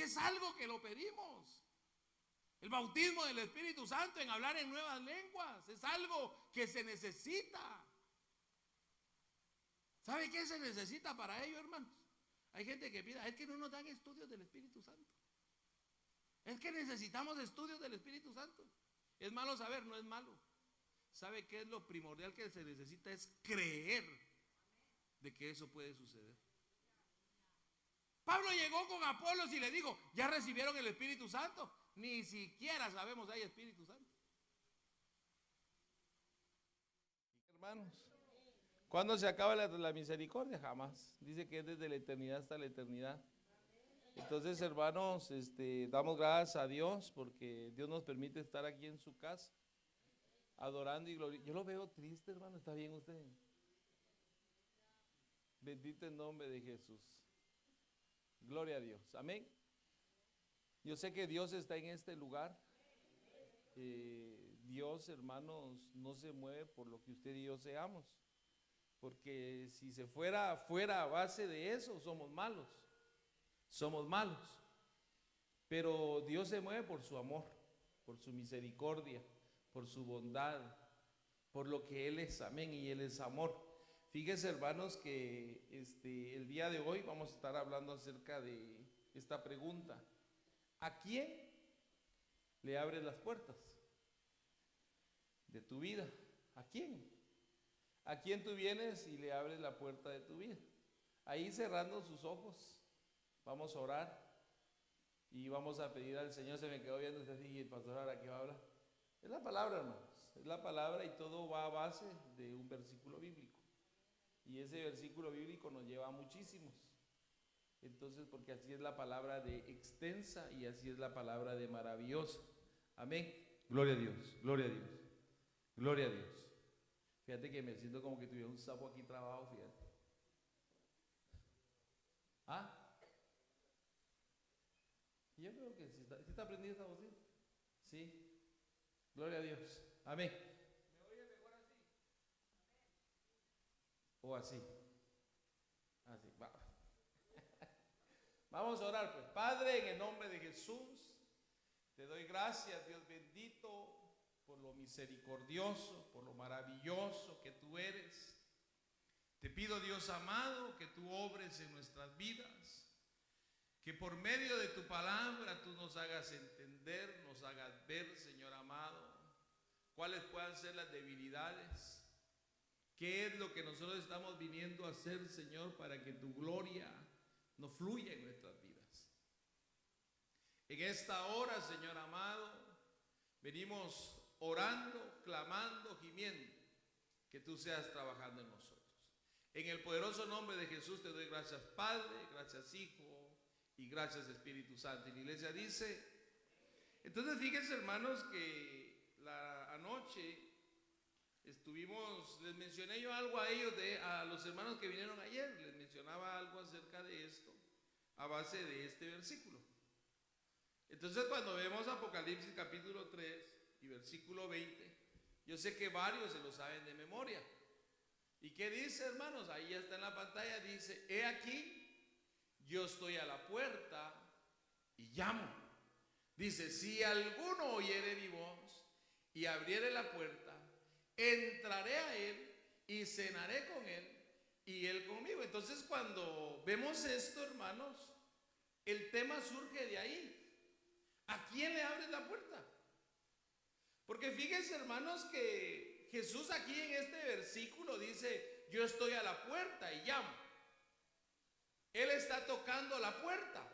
es algo que lo pedimos. El bautismo del Espíritu Santo en hablar en nuevas lenguas es algo que se necesita. ¿Sabe qué se necesita para ello, hermanos? Hay gente que pida, es que no nos dan estudios del Espíritu Santo. Es que necesitamos estudios del Espíritu Santo. Es malo saber, no es malo. ¿Sabe qué es lo primordial que se necesita? Es creer de que eso puede suceder. Pablo llegó con Apolos y le dijo, ¿ya recibieron el Espíritu Santo? Ni siquiera sabemos si hay Espíritu Santo. Hermanos, ¿cuándo se acaba la misericordia? Jamás. Dice que es desde la eternidad hasta la eternidad. Entonces, hermanos, damos gracias a Dios porque Dios nos permite estar aquí en su casa, adorando y glorificando. Yo lo veo triste, hermano. ¿Está bien usted? Bendito el nombre de Jesús. Gloria a Dios. Amén. Yo sé que Dios está en este lugar. Dios, hermanos, no se mueve por lo que usted y yo seamos. Porque si se fuera a base de eso, somos malos. Somos malos. Pero Dios se mueve por su amor, por su misericordia, por su bondad, por lo que Él es. Amén. Y Él es amor. Fíjense, hermanos, que el día de hoy vamos a estar hablando acerca de esta pregunta. ¿A quién le abres las puertas de tu vida? ¿A quién? ¿A quién tú vienes y le abres la puerta de tu vida? Ahí cerrando sus ojos, vamos a orar y vamos a pedir al Señor. Se me quedó viendo usted así, y el pastor ahora que va a hablar. Es la palabra, hermanos, es la palabra y todo va a base de un versículo bíblico. Y ese versículo bíblico nos lleva a muchísimos. Entonces, porque así es la palabra de extensa y así es la palabra de maravillosa. Amén. Gloria a Dios, gloria a Dios, gloria a Dios. Fíjate que me siento como que tuviera un sapo aquí trabado, fíjate. ¿Ah? Yo creo que sí está prendida esta bocina. Sí. Gloria a Dios. Amén. ¿Me oye mejor así? O así. Así, va. Vamos a orar, pues. Padre, en el nombre de Jesús, te doy gracias, Dios bendito, por lo misericordioso, por lo maravilloso que tú eres. Te pido, Dios amado, que tú obres en nuestras vidas, que por medio de tu palabra tú nos hagas entender, nos hagas ver, Señor amado, cuáles puedan ser las debilidades, qué es lo que nosotros estamos viniendo a hacer, Señor, para que tu gloria no fluya en nuestras vidas. En esta hora, Señor amado, venimos orando, clamando, gimiendo, que tú seas trabajando en nosotros. En el poderoso nombre de Jesús te doy gracias, Padre, gracias, Hijo, y gracias, Espíritu Santo. Y la iglesia dice, entonces fíjense, hermanos, que anoche les mencioné yo algo a ellos, a los hermanos que vinieron ayer, les mencionaba algo acerca de esto, a base de este versículo. Entonces cuando vemos Apocalipsis capítulo 3 y versículo 20, yo sé que varios se lo saben de memoria. ¿Y qué dice, hermanos? Ahí ya está en la pantalla, dice, he aquí, yo estoy a la puerta y llamo. Dice, si alguno oyere mi voz y abriere la puerta, entraré a él y cenaré con él y él conmigo. Entonces cuando vemos esto, hermanos, el tema surge de ahí. ¿A quién le abres la puerta? Porque fíjense, hermanos, que Jesús aquí en este versículo dice, yo estoy a la puerta y llamo. Él está tocando la puerta.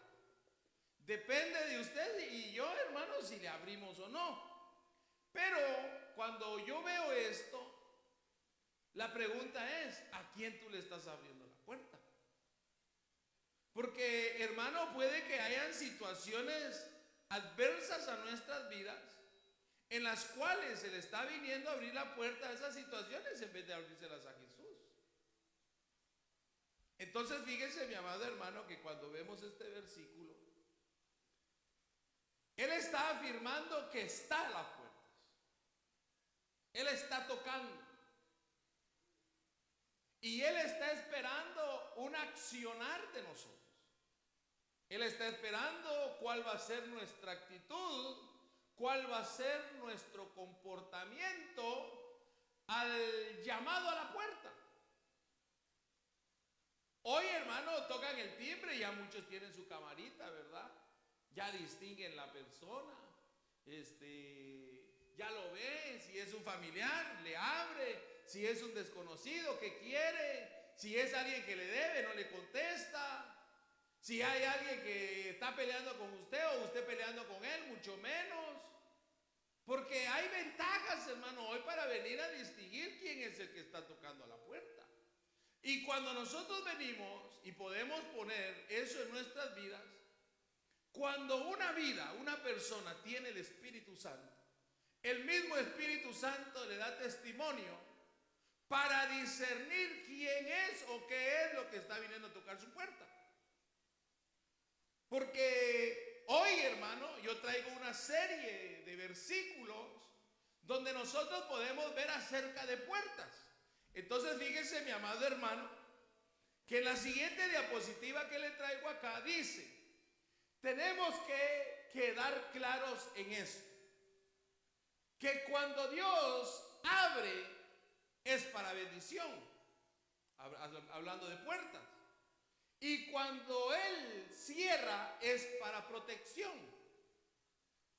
Depende de usted y yo, hermanos, si le abrimos o no. Pero cuando yo veo esto, la pregunta es, ¿a quién tú le estás abriendo la puerta? Porque, hermano, puede que hayan situaciones adversas a nuestras vidas en las cuales se le está viniendo a abrir la puerta a esas situaciones en vez de abrírselas a Jesús. Entonces fíjese, mi amado hermano, que cuando vemos este versículo, Él está afirmando que está a las puertas. Él está tocando. Y Él está esperando un accionar de nosotros. Él está esperando cuál va a ser nuestra actitud, cuál va a ser nuestro comportamiento al llamado a la puerta. Hoy, hermano, tocan el timbre y ya muchos tienen su camarita, ¿verdad? Ya distinguen la persona, ya lo ve, si es un familiar, le abre, si es un desconocido que quiere, si es alguien que le debe, no le contesta. Si hay alguien que está peleando con usted o usted peleando con él, mucho menos. Porque hay ventajas, hermano, hoy para venir a distinguir quién es el que está tocando a la puerta. Y cuando nosotros venimos y podemos poner eso en nuestras vidas, cuando una persona tiene el Espíritu Santo, el mismo Espíritu Santo le da testimonio para discernir quién es o qué es lo que está viniendo a tocar su puerta. Porque hoy, hermano, yo traigo una serie de versículos donde nosotros podemos ver acerca de puertas. Entonces, fíjese, mi amado hermano, que en la siguiente diapositiva que le traigo acá dice, tenemos que quedar claros en esto, que cuando Dios abre es para bendición, hablando de puertas. Y cuando Él cierra es para protección.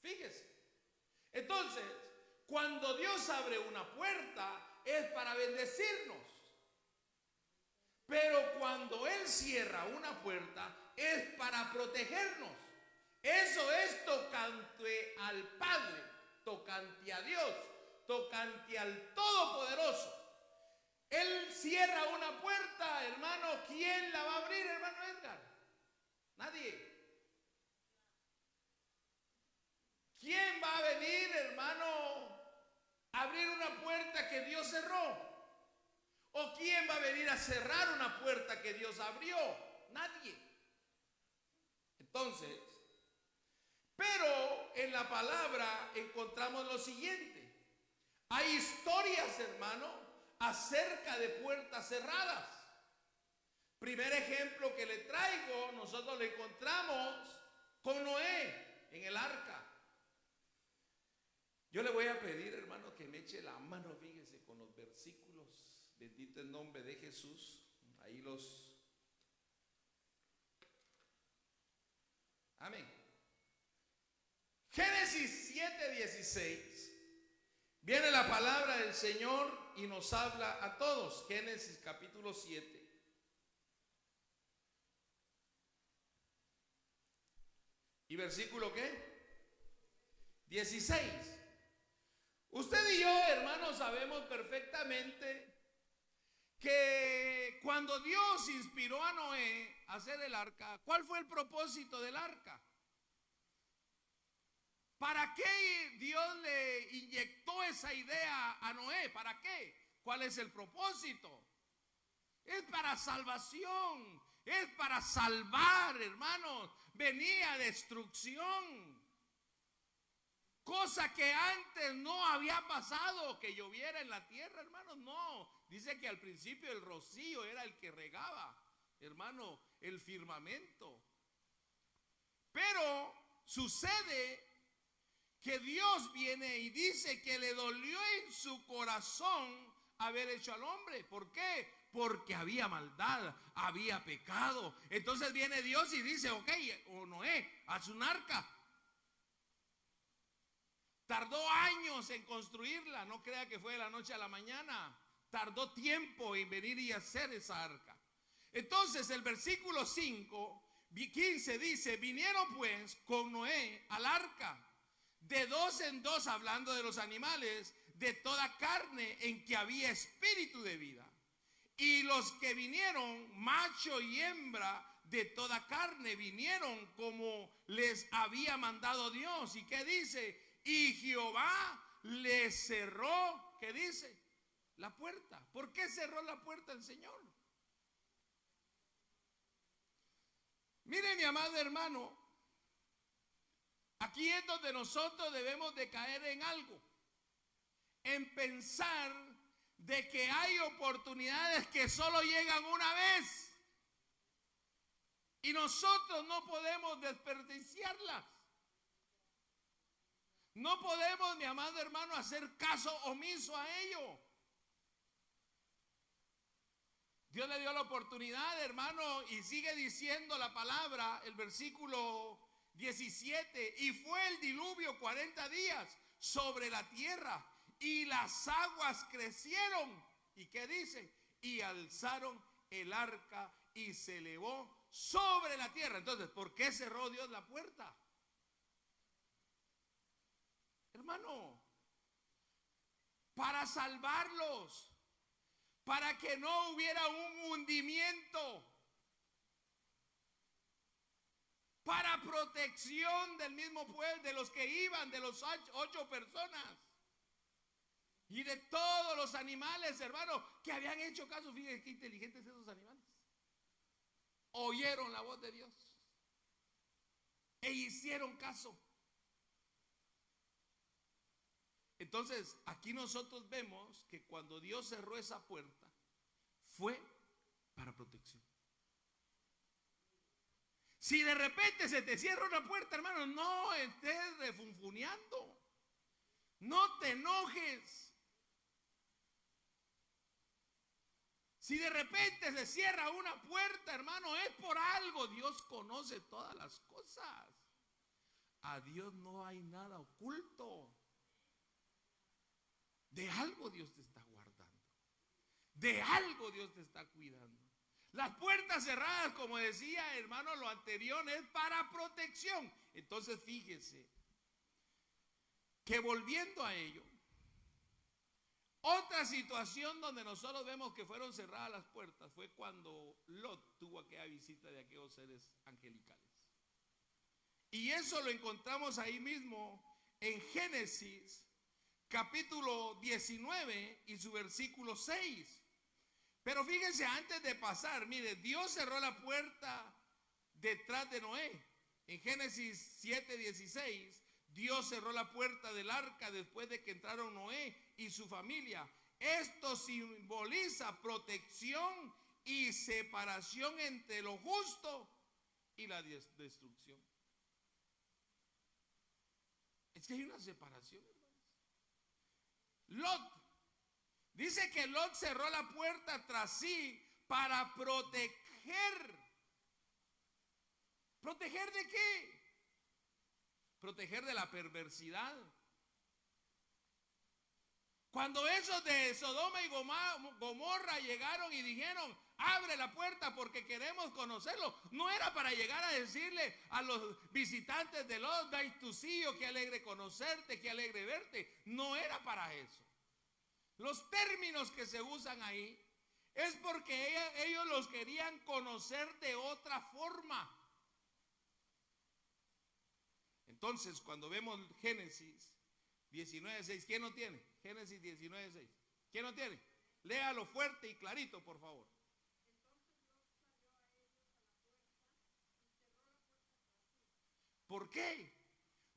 Fíjese. Entonces, cuando Dios abre una puerta es para bendecirnos. Pero cuando Él cierra una puerta es para protegernos. Eso es tocante al Padre, tocante a Dios, tocante al Todopoderoso. Él cierra una puerta, hermano, ¿quién la va a abrir, hermano Edgar? Nadie. ¿Quién va a venir, hermano, a abrir una puerta que Dios cerró? ¿O quién va a venir a cerrar una puerta que Dios abrió? Nadie. Entonces, pero en la palabra encontramos lo siguiente. Hay historias, hermano, acerca de puertas cerradas. Primer ejemplo que le traigo, nosotros lo encontramos con Noé en el arca. Yo le voy a pedir, hermano, que me eche la mano, fíjese, con los versículos. Bendito el nombre de Jesús. Ahí los... Amén. Génesis 7:16. Viene la palabra del Señor y nos habla a todos. Génesis capítulo 7. ¿Y versículo qué? 16. Usted y yo, hermanos, sabemos perfectamente que cuando Dios inspiró a Noé a hacer el arca, ¿cuál fue el propósito del arca? ¿Para qué Dios le inyectó esa idea a Noé? ¿Para qué? ¿Cuál es el propósito? Es para salvación, es para salvar, hermanos. Venía destrucción. Cosa que antes no había pasado, que lloviera en la tierra, hermanos, no. Dice que al principio el rocío era el que regaba, hermano, el firmamento. Pero sucede que Dios viene y dice que le dolió en su corazón haber hecho al hombre. ¿Por qué? Porque había maldad, había pecado. Entonces viene Dios y dice, ok, o Noé, haz un arca. Tardó años en construirla, no crea que fue de la noche a la mañana. Tardó tiempo en venir y hacer esa arca. Entonces el versículo 15 dice, vinieron pues con Noé al arca, de dos en dos, hablando de los animales, de toda carne en que había espíritu de vida. Y los que vinieron, macho y hembra, de toda carne, vinieron como les había mandado Dios. ¿Y qué dice? Y Jehová le cerró, ¿qué dice? La puerta. ¿Por qué cerró la puerta el Señor? Mire, mi amado hermano, aquí es donde nosotros debemos de caer en algo, en pensar de que hay oportunidades que solo llegan una vez. Y nosotros no podemos desperdiciarlas. No podemos, mi amado hermano, hacer caso omiso a ello. Dios le dio la oportunidad, hermano, y sigue diciendo la palabra, el versículo 17, y fue el diluvio 40 días sobre la tierra, y las aguas crecieron. ¿Y qué dice? Y alzaron el arca y se elevó sobre la tierra. Entonces, ¿por qué cerró Dios la puerta? Hermano, para salvarlos, para que no hubiera un hundimiento, para protección del mismo pueblo, de los que iban, de los 8 personas y de todos los animales, hermano, que habían hecho caso. Fíjense qué inteligentes esos animales. Oyeron la voz de Dios e hicieron caso. Entonces, aquí nosotros vemos que cuando Dios cerró esa puerta, fue para protección. Si de repente se te cierra una puerta, hermano, no estés refunfuneando. No te enojes. Si de repente se cierra una puerta, hermano, es por algo. Dios conoce todas las cosas. A Dios no hay nada oculto. De algo Dios te está guardando. De algo Dios te está cuidando. Las puertas cerradas, como decía, hermano, lo anterior es para protección. Entonces fíjese que volviendo a ello, otra situación donde nosotros vemos que fueron cerradas las puertas fue cuando Lot tuvo aquella visita de aquellos seres angelicales. Y eso lo encontramos ahí mismo en Génesis capítulo 19 y su versículo 6. Pero fíjense, antes de pasar, mire, Dios cerró la puerta detrás de Noé. En Génesis 7:16, Dios cerró la puerta del arca después de que entraron Noé y su familia. Esto simboliza protección y separación entre lo justo y la destrucción. Es que hay una separación, hermanos. Lot, dice que Lot cerró la puerta tras sí para proteger. ¿Proteger de qué? Proteger de la perversidad. Cuando esos de Sodoma y Gomorra llegaron y dijeron, abre la puerta porque queremos conocerlo, no era para llegar a decirle a los visitantes de Lot, nice to see you, qué alegre conocerte, qué alegre verte. No era para eso. Los términos que se usan ahí es porque ellos los querían conocer de otra forma. Entonces, cuando vemos Génesis 19:6, ¿quién no tiene? Génesis 19:6. ¿Quién no tiene? Léalo fuerte y clarito, por favor. ¿Por qué?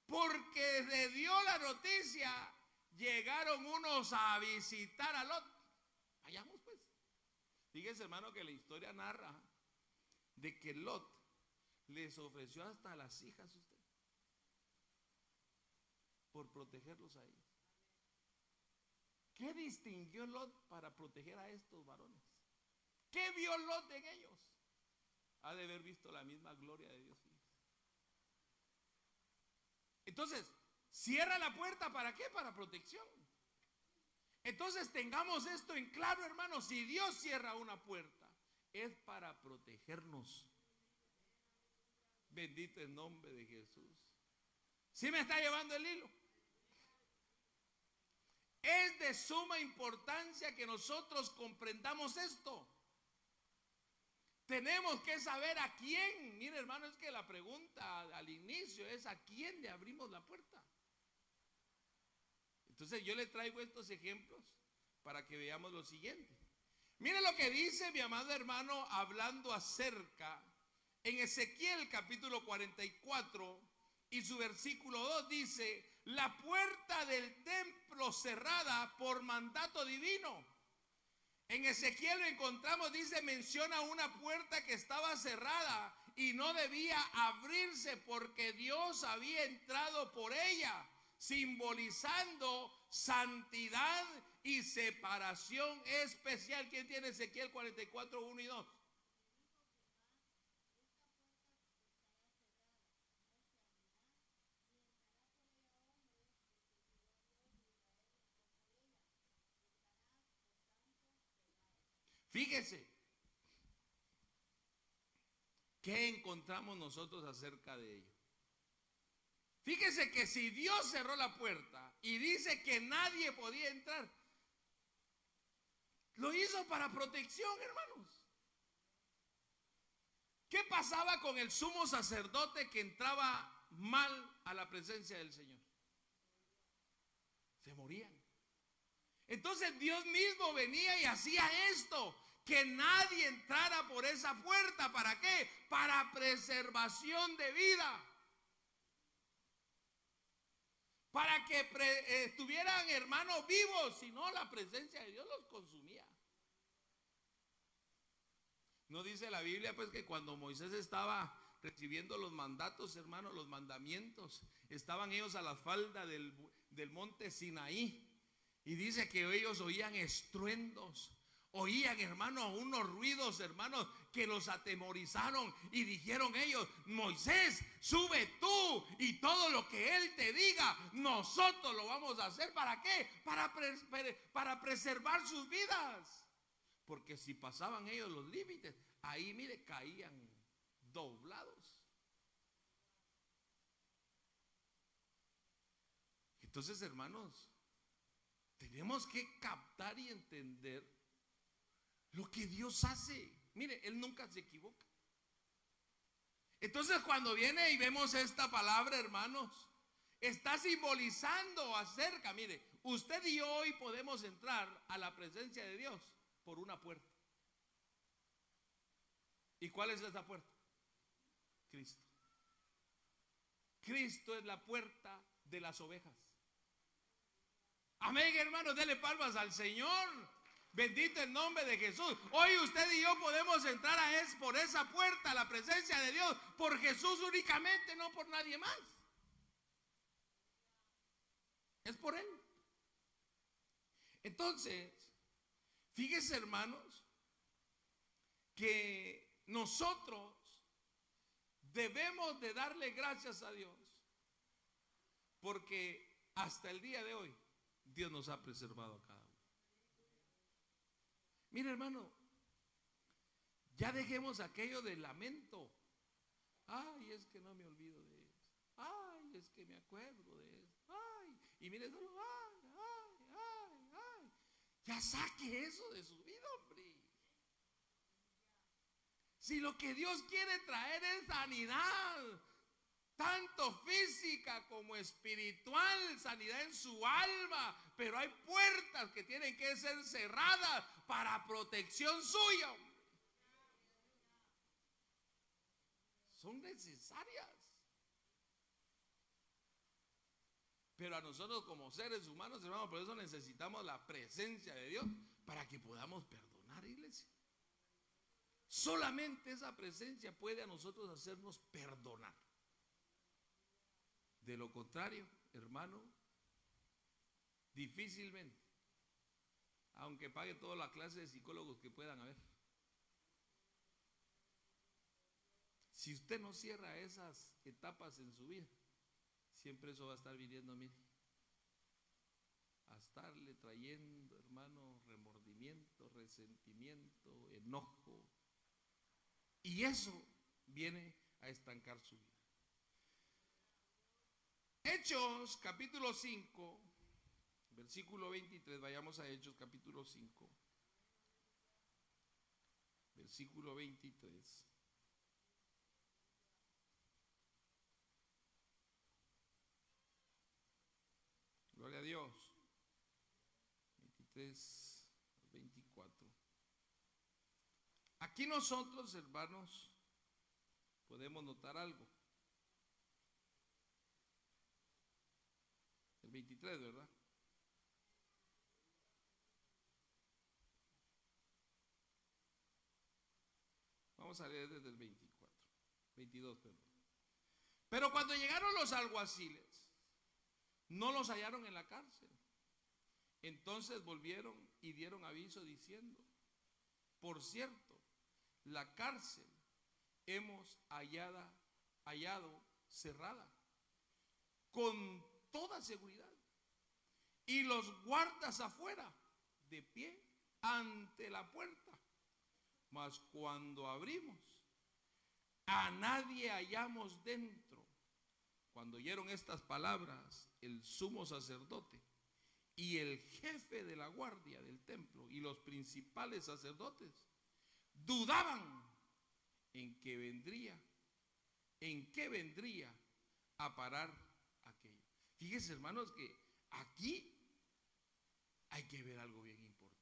Porque le dio la noticia, llegaron unos a visitar a Lot. Vayamos pues. Fíjense, hermano, que la historia narra de que Lot les ofreció hasta las hijas a usted por protegerlos a ellos. ¿Qué distinguió Lot para proteger a estos varones? ¿Qué vio Lot en ellos? Ha de haber visto la misma gloria de Dios. Entonces, cierra la puerta, ¿para qué? Para protección. Entonces tengamos esto en claro, hermanos. Si Dios cierra una puerta, es para protegernos. Bendito el nombre de Jesús. ¿Sí me está llevando el hilo? Es de suma importancia que nosotros comprendamos esto. Tenemos que saber a quién. Mire, hermano, es que la pregunta al inicio es ¿a quién le abrimos la puerta? Entonces yo le traigo estos ejemplos para que veamos lo siguiente. Mire lo que dice mi amado hermano hablando acerca en Ezequiel capítulo 44 y su versículo 2 dice: la puerta del templo cerrada por mandato divino. En Ezequiel lo encontramos, dice, menciona una puerta que estaba cerrada y no debía abrirse porque Dios había entrado por ella, simbolizando santidad y separación especial. ¿Quién tiene Ezequiel 44, 1 y 2? Fíjese, ¿qué encontramos nosotros acerca de ello? Fíjese que si Dios cerró la puerta y dice que nadie podía entrar, lo hizo para protección, hermanos. ¿Qué pasaba con el sumo sacerdote que entraba mal a la presencia del Señor? Se morían. Entonces Dios mismo venía y hacía esto, que nadie entrara por esa puerta. ¿Para qué? Para preservación de vida. Para que estuvieran hermanos vivos, si no la presencia de Dios los consumía. ¿No dice la Biblia pues que cuando Moisés estaba recibiendo los mandatos, hermanos, los mandamientos, estaban ellos a la falda del monte Sinaí? Y dice que ellos oían estruendos, oían, hermanos, unos ruidos, hermanos, que los atemorizaron. Y dijeron ellos: Moisés, sube tú, y todo lo que él te diga, nosotros lo vamos a hacer. ¿Para qué? Para preservar sus vidas. Porque si pasaban ellos los límites, ahí, mire, caían doblados. Entonces, hermanos, tenemos que captar y entender lo que Dios hace. Mire, Él nunca se equivoca. Entonces, cuando viene y vemos esta palabra, hermanos, está simbolizando acerca, mire, usted y yo hoy podemos entrar a la presencia de Dios por una puerta. ¿Y cuál es esa puerta? Cristo. Cristo es la puerta de las ovejas. Amén, hermanos, denle palmas al Señor. Bendito el nombre de Jesús. Hoy usted y yo podemos entrar por esa puerta a la presencia de Dios, por Jesús únicamente, no por nadie más. Es por Él. Entonces, fíjese, hermanos, que nosotros debemos de darle gracias a Dios, porque hasta el día de hoy Dios nos ha preservado a cada uno. Mire, hermano, ya dejemos aquello del lamento. Ay, es que no me olvido de eso. Ay, es que me acuerdo de eso. Ay, y mire solo, ay. Ya saque eso de su vida, hombre. Si lo que Dios quiere traer es sanidad, tanto física como espiritual, sanidad en su alma, pero hay puertas que tienen que ser cerradas para protección suya. Son necesarias. Pero a nosotros como seres humanos, hermanos, por eso necesitamos la presencia de Dios para que podamos perdonar, iglesia. Solamente esa presencia puede a nosotros hacernos perdonar. De lo contrario, hermano, difícilmente, aunque pague toda la clase de psicólogos que puedan haber, si usted no cierra esas etapas en su vida, siempre eso va a estar viniendo, mire, a estarle trayendo, hermano, remordimiento, resentimiento, enojo, y eso viene a estancar su vida. Hechos capítulo 5, versículo 23, vayamos a Hechos capítulo 5, versículo 23. Gloria a Dios. 23 al 24. Aquí nosotros, hermanos, podemos notar algo. El 23, ¿verdad? Vamos a leer desde el 24. 22, perdón. Pero cuando llegaron los alguaciles, no los hallaron en la cárcel. Entonces volvieron y dieron aviso diciendo: por cierto, la cárcel hemos hallado cerrada con toda seguridad, y los guardas afuera de pie ante la puerta. Mas cuando abrimos, a nadie hallamos dentro. Cuando oyeron estas palabras, el sumo sacerdote y el jefe de la guardia del templo y los principales sacerdotes dudaban en qué vendría a parar aquello. Fíjense, hermanos, que aquí hay que ver algo bien importante.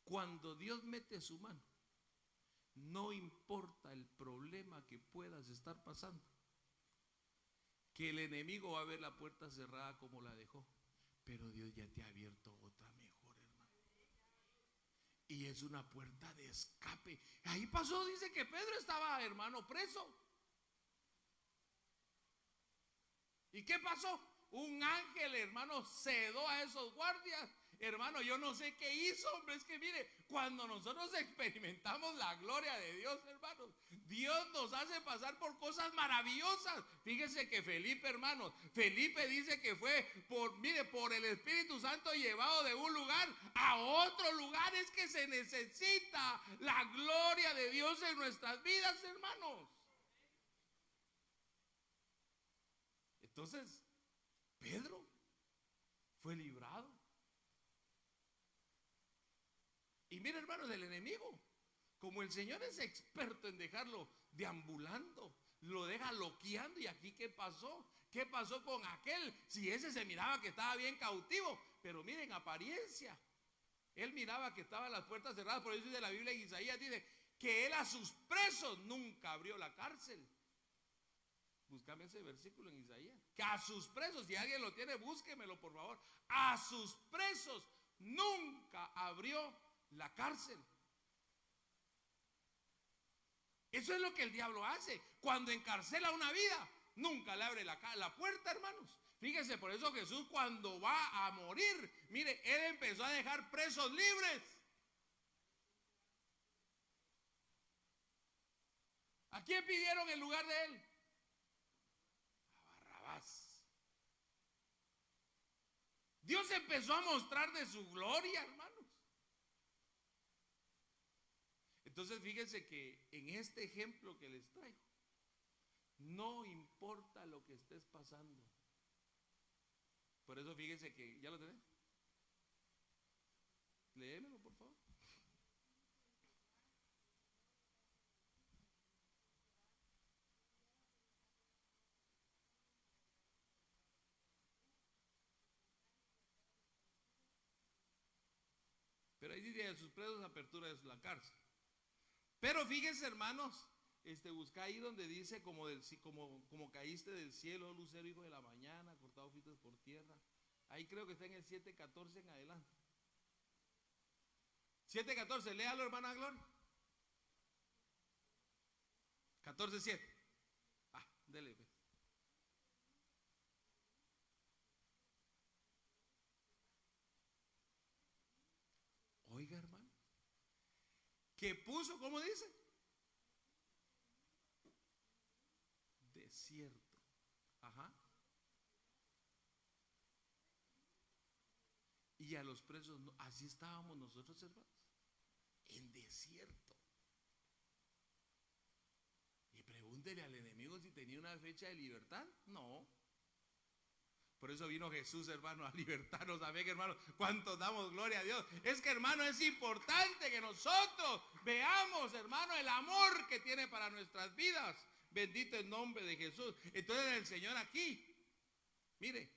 Cuando Dios mete su mano, no importa el problema que puedas estar pasando, que el enemigo va a ver la puerta cerrada como la dejó, pero Dios ya te ha abierto otra mejor, hermano. Y es una puerta de escape. Ahí pasó, dice que Pedro estaba, hermano, preso. ¿Y qué pasó? Un ángel, hermano, cedó a esos guardias. Hermano, yo no sé qué hizo, hombre. Es que mire, cuando nosotros experimentamos la gloria de Dios, hermanos, Dios nos hace pasar por cosas maravillosas. Fíjese que Felipe, hermanos, Felipe dice que fue por el Espíritu Santo llevado de un lugar a otro lugar. Es que se necesita la gloria de Dios en nuestras vidas, hermanos. Entonces, Pedro fue librado. Y mira, hermanos, el enemigo, como el Señor es experto en dejarlo deambulando, lo deja loqueando. ¿Y aquí qué pasó? ¿Qué pasó con aquel? Si ese se miraba que estaba bien cautivo, pero miren, apariencia, él miraba que estaban las puertas cerradas. Por eso dice la Biblia en Isaías, dice que él a sus presos nunca abrió la cárcel. Búscame ese versículo en Isaías. Que a sus presos, si alguien lo tiene, búsquemelo por favor. A sus presos nunca abrió la cárcel. Eso es lo que el diablo hace. Cuando encarcela una vida, nunca le abre la puerta, hermanos. Fíjese, por eso Jesús, cuando va a morir, mire, él empezó a dejar presos libres. ¿A quién pidieron en lugar de él? A Barrabás. Dios empezó a mostrar de su gloria, hermanos. Entonces fíjense que en este ejemplo que les traigo, no importa lo que estés pasando. Por eso fíjense que, ¿ya lo tenés? Léemelo, por favor. Pero ahí dice: a sus presos apertura de la cárcel. Pero fíjense, hermanos, busca ahí donde dice como caíste del cielo, lucero, hijo de la mañana, cortado fuiste por tierra. Ahí creo que está en el 7:14 en adelante. 7:14, léalo, hermana Gloria. 14:7. Dele, pues. Oiga, hermano, que puso, ¿cómo dice? Desierto. Ajá. Y a los presos, no, así estábamos nosotros, hermanos, en desierto. Y pregúntele al enemigo si tenía una fecha de libertad. No. Por eso vino Jesús, hermano, a libertarnos. ¿Saben, hermano? ¿Cuántos damos gloria a Dios? Es que, hermano, es importante que nosotros veamos, hermano, el amor que tiene para nuestras vidas. Bendito el nombre de Jesús. Entonces el Señor aquí, mire,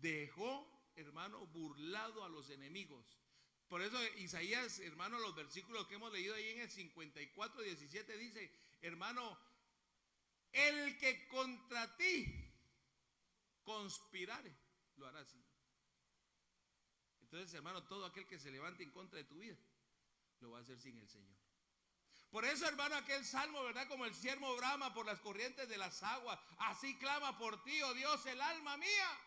dejó, hermano, burlado a los enemigos. Por eso Isaías, hermano, los versículos que hemos leído ahí en el 54:17 dice, hermano, el que contra ti conspirare, lo hará así. Entonces, hermano, todo aquel que se levante en contra de tu vida, lo va a hacer sin el Señor. Por eso, hermano, aquel salmo, ¿verdad? Como el siervo brama por las corrientes de las aguas, así clama por ti, oh Dios, el alma mía.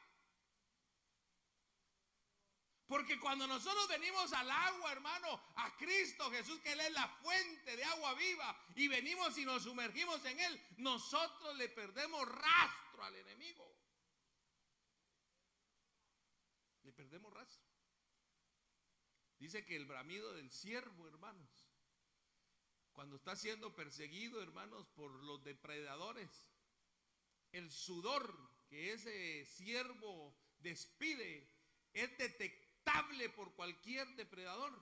Porque cuando nosotros venimos al agua, hermano, a Cristo Jesús, que Él es la fuente de agua viva, y venimos y nos sumergimos en Él, nosotros le perdemos rastro al enemigo. Le perdemos rastro. Dice que el bramido del ciervo, hermanos, cuando está siendo perseguido, hermanos, por los depredadores, el sudor que ese ciervo despide es detectable por cualquier depredador.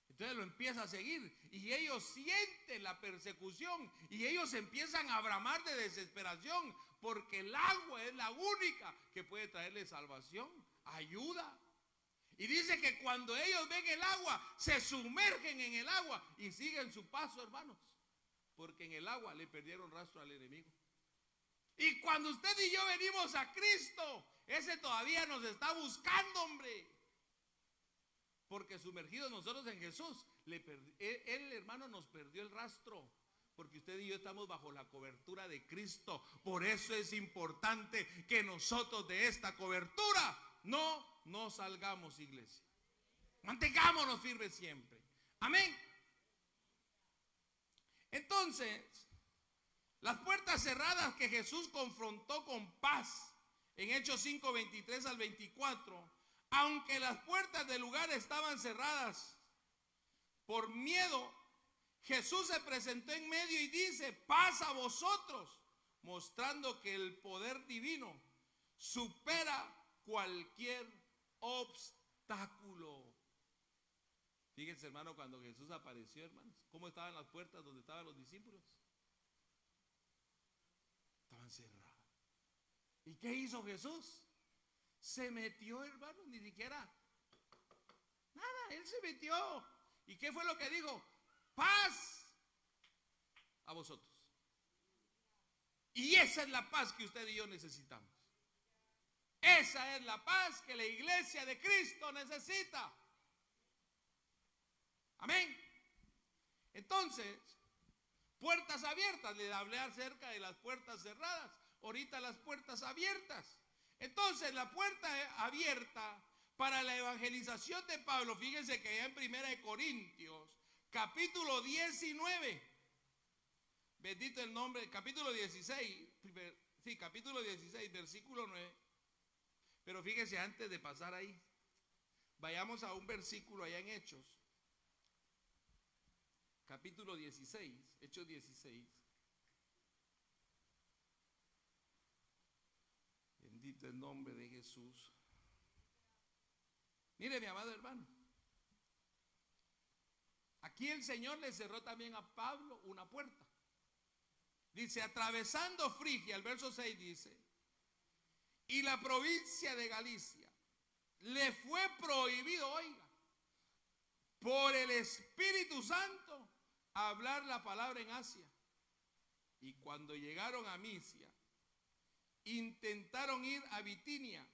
Entonces lo empieza a seguir y ellos sienten la persecución y ellos empiezan a bramar de desesperación, porque el agua es la única que puede traerle salvación, ayuda. Y dice que cuando ellos ven el agua, se sumergen en el agua y siguen su paso, hermanos, porque en el agua le perdieron rastro al enemigo. Y cuando usted y yo venimos a Cristo, ese todavía nos está buscando, hombre. Porque sumergidos nosotros en Jesús, él, hermano, nos perdió el rastro. Porque usted y yo estamos bajo la cobertura de Cristo. Por eso es importante que nosotros de esta cobertura no salgamos, iglesia. Mantengámonos firmes siempre. Amén. Entonces, las puertas cerradas que Jesús confrontó con paz en Hechos 5, 23 al 24, aunque las puertas del lugar estaban cerradas por miedo, Jesús se presentó en medio y dice: paz a vosotros, mostrando que el poder divino supera cualquier obstáculo. Fíjense, hermano, cuando Jesús apareció, hermanos, ¿cómo estaban las puertas donde estaban los discípulos? Estaban cerradas. ¿Y qué hizo Jesús? Se metió, hermano, ni siquiera nada, Él se metió. ¿Y qué fue lo que dijo? Paz a vosotros. Y esa es la paz que usted y yo necesitamos. Esa es la paz que la iglesia de Cristo necesita. Amén. Entonces, puertas abiertas. Le hablé acerca de las puertas cerradas. Ahorita las puertas abiertas. Entonces, la puerta abierta para la evangelización de Pablo, fíjense que allá en 1 Corintios, capítulo 19, bendito el nombre, capítulo 16, sí, capítulo 16, versículo 9. Pero fíjense, antes de pasar ahí, vayamos a un versículo allá en Hechos, capítulo 16, Hechos 16. Bendito el nombre de Jesús. Mire, mi amado hermano, aquí el Señor le cerró también a Pablo una puerta. Dice, atravesando Frigia, el verso 6 dice, y la provincia de Galicia, le fue prohibido, oiga, por el Espíritu Santo, hablar la palabra en Asia. Y cuando llegaron a Misia, intentaron ir a Bitinia,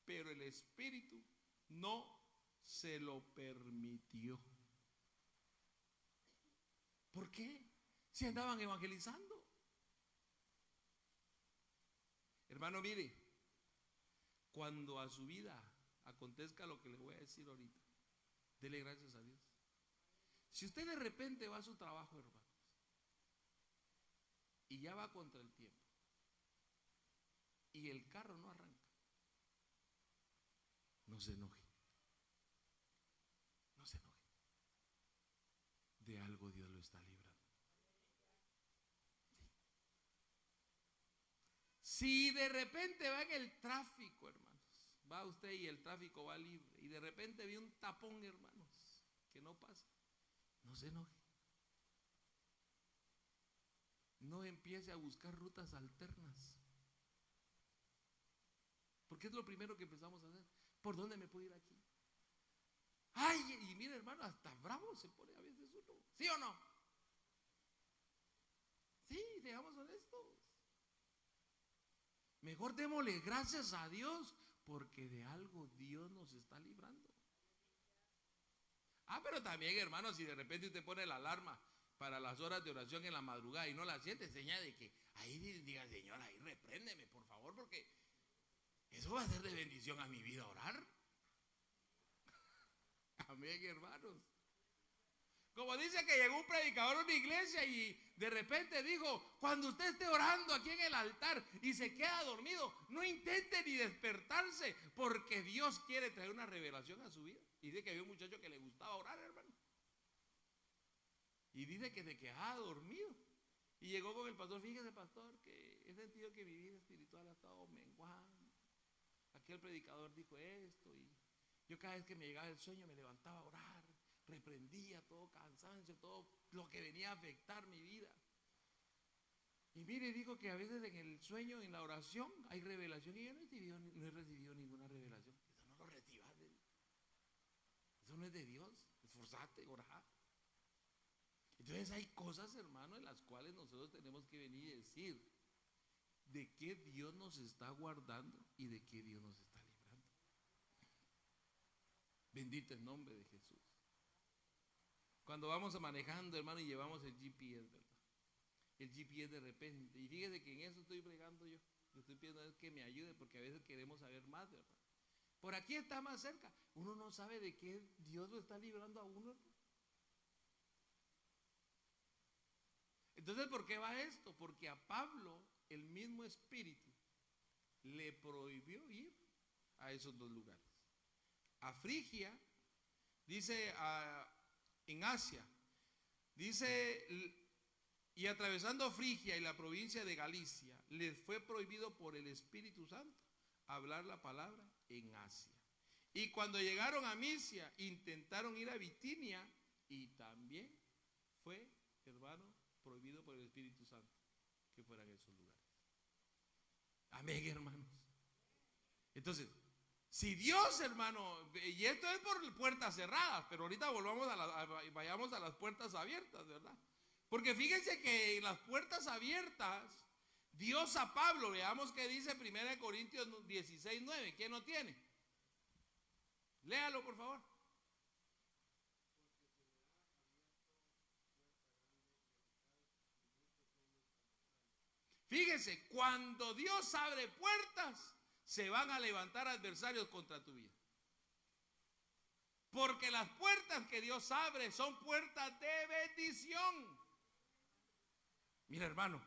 pero el Espíritu no se lo permitió. ¿Por qué? Si andaban evangelizando. Hermano, mire, cuando a su vida acontezca lo que le voy a decir ahorita, dele gracias a Dios. Si usted de repente va a su trabajo, hermanos, y ya va contra el tiempo, y el carro no arranca, no se enoje. No se enoje. De algo Dios lo está librando. Si de repente va en el tráfico, hermanos, va usted y el tráfico va libre, y de repente ve un tapón, hermanos, que no pasa, no se enoje. No empiece a buscar rutas alternas. Porque es lo primero que empezamos a hacer. ¿Por dónde me puedo ir aquí? Ay, y mire, hermano, hasta bravo se pone a veces uno. ¿Sí o no? Sí, seamos honestos. Mejor démosle gracias a Dios, porque de algo Dios nos está librando. Pero también, hermano, si de repente usted pone la alarma para las horas de oración en la madrugada y no la siente, señal de que ahí diga, Señor, ahí repréndeme, por favor, porque eso va a ser de bendición a mi vida orar. Amén, hermanos. Como dice que llegó un predicador a una iglesia y de repente dijo, cuando usted esté orando aquí en el altar y se queda dormido, no intente ni despertarse, porque Dios quiere traer una revelación a su vida. Y dice que había un muchacho que le gustaba orar, hermano. Y dice que se quedaba dormido. Y llegó con el pastor, fíjese, pastor, que he sentido que mi vida espiritual ha estado menguando. Aquí el predicador dijo esto y yo cada vez que me llegaba el sueño me levantaba a orar. Reprendía todo cansancio, todo lo que venía a afectar mi vida. Y mire, dijo que a veces en el sueño, en la oración, hay revelación. Y yo no he recibido ninguna revelación. Eso no lo recibas. Eso no es de Dios. Esforzate, orar. Entonces hay cosas, hermano, en las cuales nosotros tenemos que venir y decir de qué Dios nos está guardando y de qué Dios nos está librando. Bendito el nombre de Jesús. Cuando vamos manejando, hermano, y llevamos el GPS, ¿verdad? El GPS de repente, y fíjese que en eso estoy bregando yo. Yo estoy pidiendo a Dios que me ayude, porque a veces queremos saber más, ¿verdad? Por aquí está más cerca. Uno no sabe de qué Dios lo está librando a uno, hermano. Entonces, ¿por qué va esto? Porque a Pablo, el mismo Espíritu, le prohibió ir a esos dos lugares. A Frigia, dice en Asia, dice, y atravesando Frigia y la provincia de Galicia, les fue prohibido por el Espíritu Santo hablar la palabra en Asia. Y cuando llegaron a Misia, intentaron ir a Bitinia y también fue, hermano, prohibido por el Espíritu Santo que fueran esos lugares. Amén, hermanos. Entonces, si Dios, hermano, y esto es por puertas cerradas, pero ahorita vayamos a las puertas abiertas, ¿verdad? Porque fíjense que en las puertas abiertas, Dios a Pablo, veamos que dice 1 Corintios 16:9. ¿Quién lo tiene? Léalo, por favor. Fíjese, cuando Dios abre puertas, se van a levantar adversarios contra tu vida. Porque las puertas que Dios abre son puertas de bendición. Mira, hermano,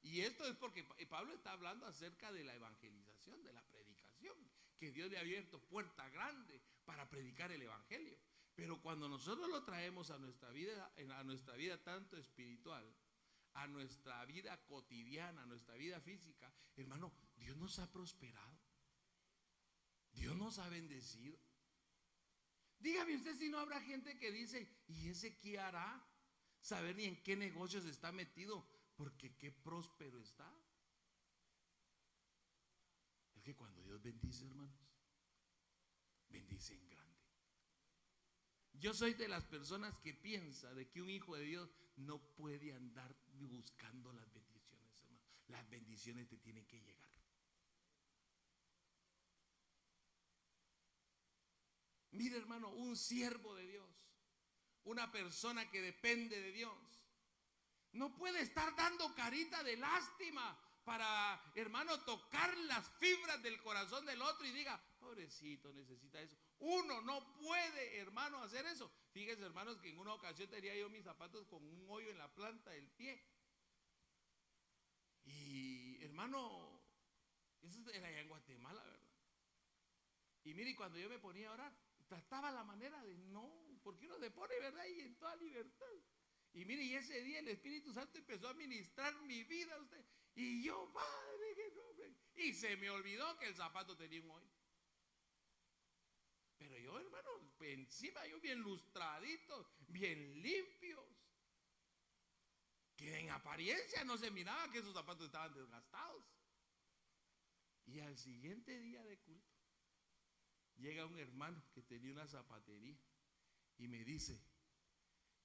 y esto es porque Pablo está hablando acerca de la evangelización, de la predicación, que Dios le ha abierto puerta grande para predicar el evangelio. Pero cuando nosotros lo traemos a nuestra vida tanto espiritual, a nuestra vida cotidiana, a nuestra vida física, hermano, Dios nos ha prosperado. Dios nos ha bendecido. Dígame usted si no habrá gente que dice, ¿y ese qué hará? Saber ni en qué negocios está metido, porque qué próspero está. Es que cuando Dios bendice, hermanos, bendice en grande. Yo soy de las personas que piensa de que un hijo de Dios no puede andar buscando las bendiciones, hermano. Las bendiciones te tienen que llegar. Mire, hermano, un siervo de Dios, una persona que depende de Dios, no puede estar dando carita de lástima para, hermano, tocar las fibras del corazón del otro y diga, pobrecito, necesita eso. Uno no puede, hermano, hacer eso. Fíjense, hermanos, que en una ocasión tenía yo mis zapatos con un hoyo en la planta del pie. Y, hermano, eso era allá en Guatemala, ¿verdad? Y mire, cuando yo me ponía a orar, trataba la manera de no, porque uno se pone, ¿verdad? Y en toda libertad. Y mire, y ese día el Espíritu Santo empezó a ministrar mi vida a usted. Y yo, Padre, qué nombre. Y se me olvidó que el zapato tenía un hoyo. Pero yo, hermano, encima yo bien lustradito, bien limpios. Que en apariencia no se miraba que esos zapatos estaban desgastados. Y al siguiente día de culto, llega un hermano que tenía una zapatería y me dice,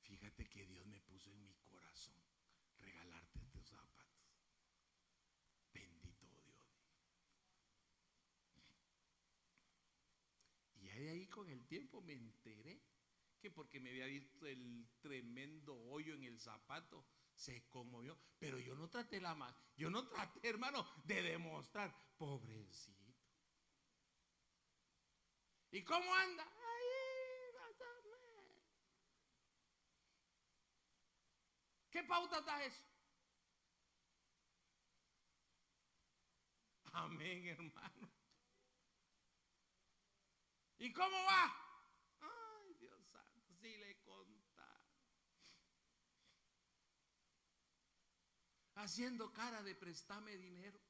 fíjate que Dios me puso en mi corazón regalarte estos zapatos. Bendito Dios. Y ahí con el tiempo me enteré que porque me había visto el tremendo hoyo en el zapato, se conmovió. Pero yo no traté yo no traté, hermano, de demostrar, pobrecito. ¿Y cómo anda? Ahí, ¿qué pauta da eso? Amén, hermano. ¿Y cómo va? Ay, Dios santo, si le contara. Haciendo cara de préstame dinero.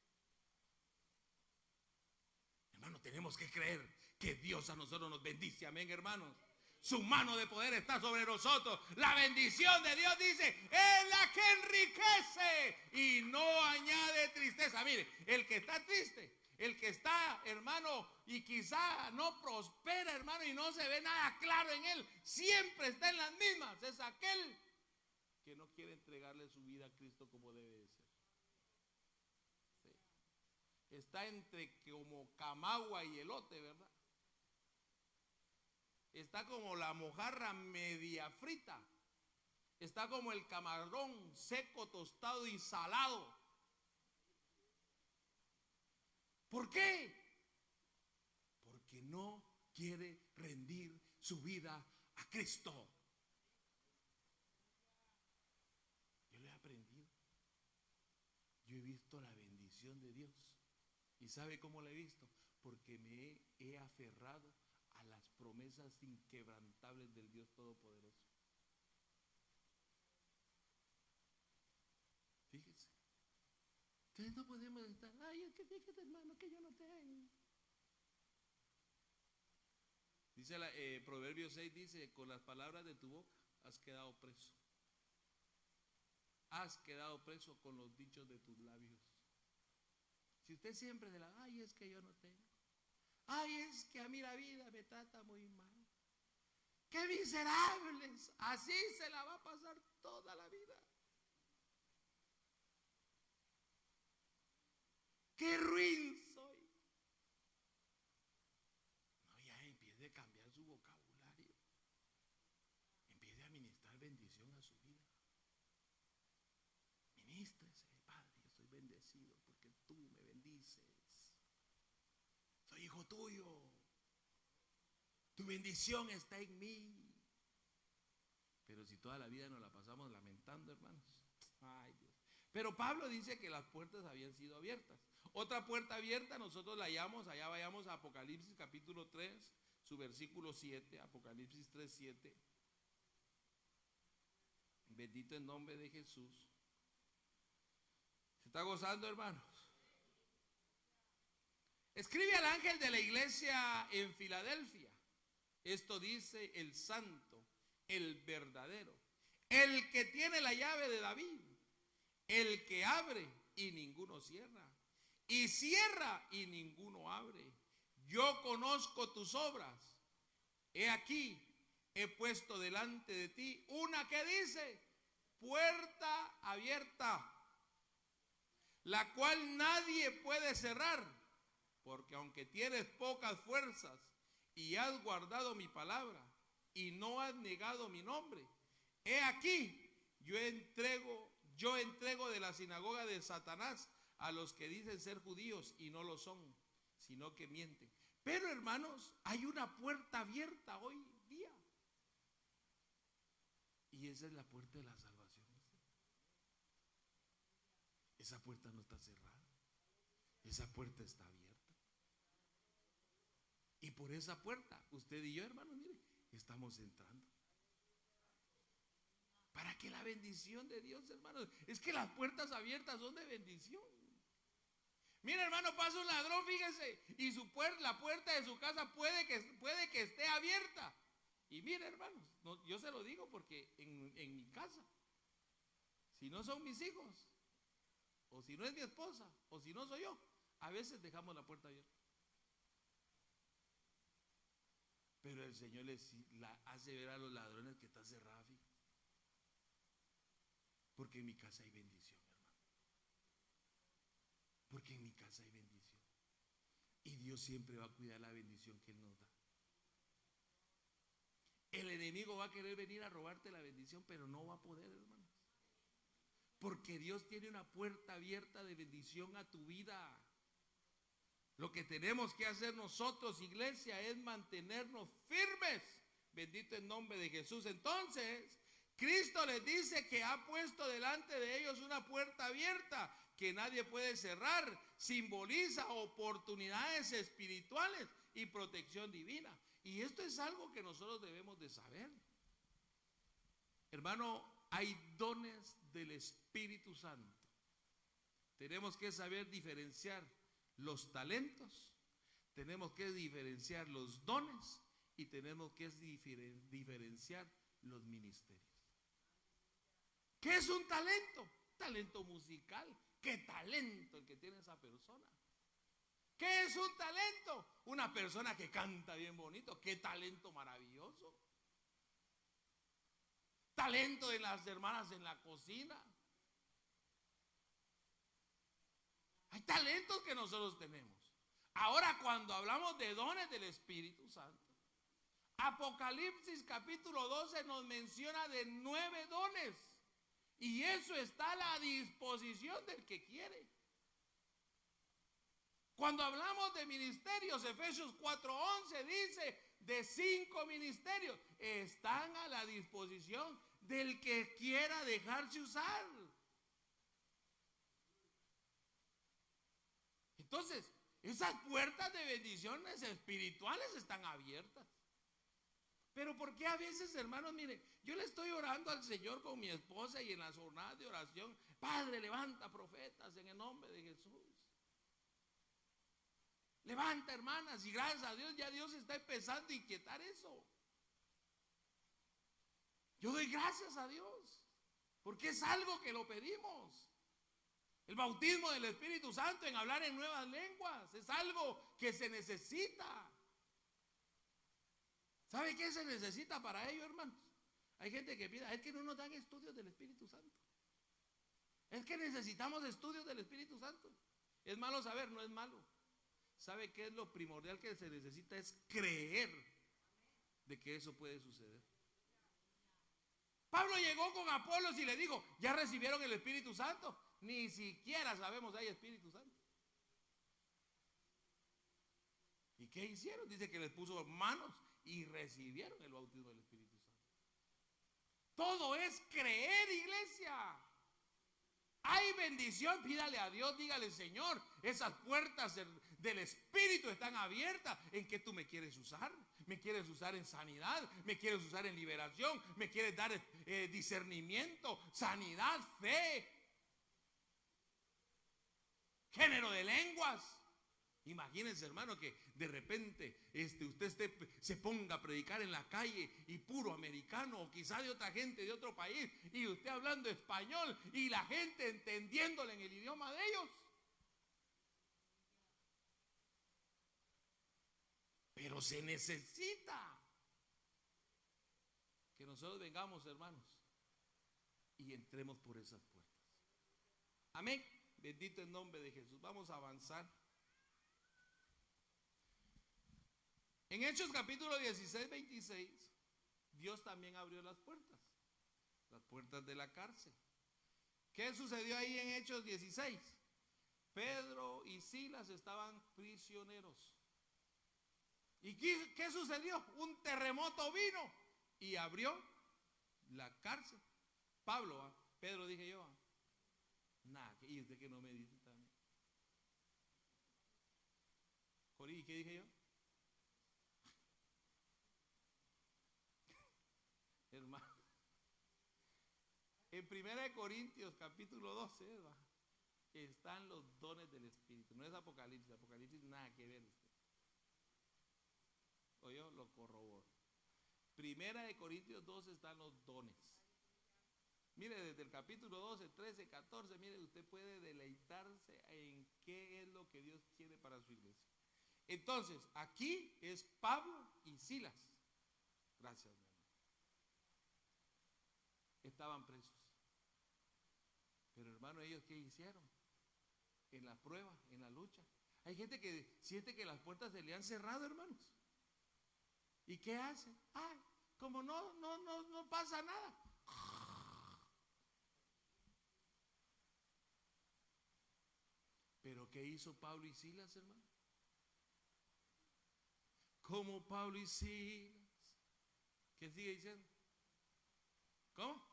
Hermano, tenemos que creer que Dios a nosotros nos bendice. Amén, hermanos. Su mano de poder está sobre nosotros. La bendición de Dios, dice, es la que enriquece y no añade tristeza. Mire, el que está triste, el que está, hermano, y quizá no prospera, hermano, y no se ve nada claro en él, siempre está en las mismas. Es aquel que no quiere entregarle su vida a Cristo como debe de ser. Sí. Está entre como camagua y elote, ¿verdad? Está como la mojarra media frita. Está como el camarón seco, tostado y salado. ¿Por qué? Porque no quiere rendir su vida a Cristo. Yo lo he aprendido. Yo he visto la bendición de Dios. ¿Y sabe cómo la he visto? Porque me he aferrado a las promesas inquebrantables del Dios Todopoderoso. Fíjese. Entonces no podemos estar, ay, es que fíjate, hermano, que yo no tengo. Dice Proverbios 6, dice, con las palabras de tu boca has quedado preso. Has quedado preso con los dichos de tus labios. Si usted siempre de la, ay, es que yo no tengo. Ay, es que a mí la vida me trata muy mal. ¡Qué miserables! Así se la va a pasar toda la vida. ¡Qué ruin soy! No, ya empiece a cambiar su vocabulario. Empiece a ministrar bendición a su vida. Ministrese, Padre, yo soy bendecido porque tú me bendices. Soy hijo tuyo. Tu bendición está en mí. Pero si toda la vida nos la pasamos lamentando, hermanos. Ay, Dios. Pero Pablo dice que las puertas habían sido abiertas. Otra puerta abierta nosotros la hallamos, allá vayamos a Apocalipsis capítulo 3, su versículo 7, Apocalipsis 3, 7. Bendito el nombre de Jesús. ¿Se está gozando, hermanos? Escribe al ángel de la iglesia en Filadelfia. Esto dice el santo, el verdadero, el que tiene la llave de David, el que abre y ninguno cierra, y cierra y ninguno abre. Yo conozco tus obras. He aquí, he puesto delante de ti una que dice, puerta abierta, la cual nadie puede cerrar, porque aunque tienes pocas fuerzas y has guardado mi palabra y no has negado mi nombre, he aquí, yo entrego de la sinagoga de Satanás a los que dicen ser judíos y no lo son, sino que mienten. Pero, hermanos, hay una puerta abierta hoy día. Y esa es la puerta de la salvación. Esa puerta no está cerrada. Esa puerta está abierta. Y por esa puerta, usted y yo, hermanos, mire, estamos entrando. Para que la bendición de Dios, hermanos, es que las puertas abiertas son de bendición. Mira, hermano, pasa un ladrón, fíjese, y la puerta de su casa puede que esté abierta. Y mire, hermanos, no, yo se lo digo porque en mi casa, si no son mis hijos, o si no es mi esposa, o si no soy yo, a veces dejamos la puerta abierta. Pero el Señor hace ver a los ladrones que está cerrada, fíjate. Porque en mi casa hay bendición, hermano. Porque en mi casa hay bendición. Y Dios siempre va a cuidar la bendición que Él nos da. El enemigo va a querer venir a robarte la bendición, pero no va a poder, hermanos. Porque Dios tiene una puerta abierta de bendición a tu vida. Lo que tenemos que hacer nosotros, iglesia, es mantenernos firmes. Bendito el nombre de Jesús. Entonces, Cristo les dice que ha puesto delante de ellos una puerta abierta que nadie puede cerrar. Simboliza oportunidades espirituales y protección divina. Y esto es algo que nosotros debemos de saber. Hermano, hay dones del Espíritu Santo. Tenemos que saber diferenciar los talentos, tenemos que diferenciar los dones y tenemos que diferenciar los ministerios. ¿Qué es un talento? Talento musical. ¿Qué talento el que tiene esa persona? ¿Qué es un talento? Una persona que canta bien bonito. ¡Qué talento maravilloso! Talento de las hermanas en la cocina. Hay talentos que nosotros tenemos. Ahora, cuando hablamos de dones del Espíritu Santo, Apocalipsis capítulo 12 nos menciona de 9 dones. Y eso está a la disposición del que quiere. Cuando hablamos de ministerios, Efesios 4:11 dice de 5 ministerios. Están a la disposición del que quiera dejarse usar. Entonces, esas puertas de bendiciones espirituales están abiertas. Pero ¿por qué a veces, hermanos, mire, yo le estoy orando al Señor con mi esposa y en las jornadas de oración, Padre, levanta profetas en el nombre de Jesús. Levanta, hermanas, y gracias a Dios ya Dios está empezando a inquietar eso. Yo doy gracias a Dios, porque es algo que lo pedimos. El bautismo del Espíritu Santo en hablar en nuevas lenguas es algo que se necesita. ¿Sabe qué se necesita para ello, hermanos? Hay gente que pide, es que no nos dan estudios del Espíritu Santo. Es que necesitamos estudios del Espíritu Santo. Es malo saber, no es malo. ¿Sabe qué es lo primordial que se necesita? Es creer de que eso puede suceder. Pablo llegó con Apolos y le dijo, ¿ya recibieron el Espíritu Santo? Ni siquiera sabemos si hay Espíritu Santo. ¿Y qué hicieron? Dice que les puso manos y recibieron el bautismo del Espíritu Santo. Todo es creer, iglesia. Hay bendición, pídale a Dios, dígale, Señor, esas puertas del Espíritu están abiertas. ¿En qué tú me quieres usar? ¿Me quieres usar en sanidad? ¿Me quieres usar en liberación? ¿Me quieres dar discernimiento, sanidad, fe, género de lenguas? Imagínense, hermano, que de repente usted se ponga a predicar en la calle y puro americano o quizá de otra gente de otro país y usted hablando español y la gente entendiéndole en el idioma de ellos. Pero se necesita que nosotros vengamos, hermanos, y entremos por esas puertas. Amén. Bendito el nombre de Jesús. Vamos a avanzar. En Hechos capítulo 16, 26, Dios también abrió las puertas de la cárcel. ¿Qué sucedió ahí en Hechos 16? Pedro y Silas estaban prisioneros. ¿Y qué sucedió? Un terremoto vino y abrió la cárcel. Pablo, Pedro dije yo. Nada, ¿y usted que no me dice también? Corí, ¿qué dije yo? Hermano, en 1 Corintios capítulo 12 están los dones del Espíritu. No es Apocalipsis, Apocalipsis nada que ver usted. O yo lo corroboro. 1 Corintios 12 están los dones. Mire, desde el capítulo 12, 13, 14, mire, usted puede deleitarse en qué es lo que Dios quiere para su iglesia. Entonces, aquí es Pablo y Silas. Gracias, mi hermano. Estaban presos. Pero hermano, ¿ellos qué hicieron? En la prueba, en la lucha. Hay gente que siente que las puertas se le han cerrado, hermanos. ¿Y qué hacen? como no pasa nada. Pero ¿qué hizo Pablo y Silas, hermano? Como Pablo y Silas. ¿Qué sigue diciendo? ¿Cómo?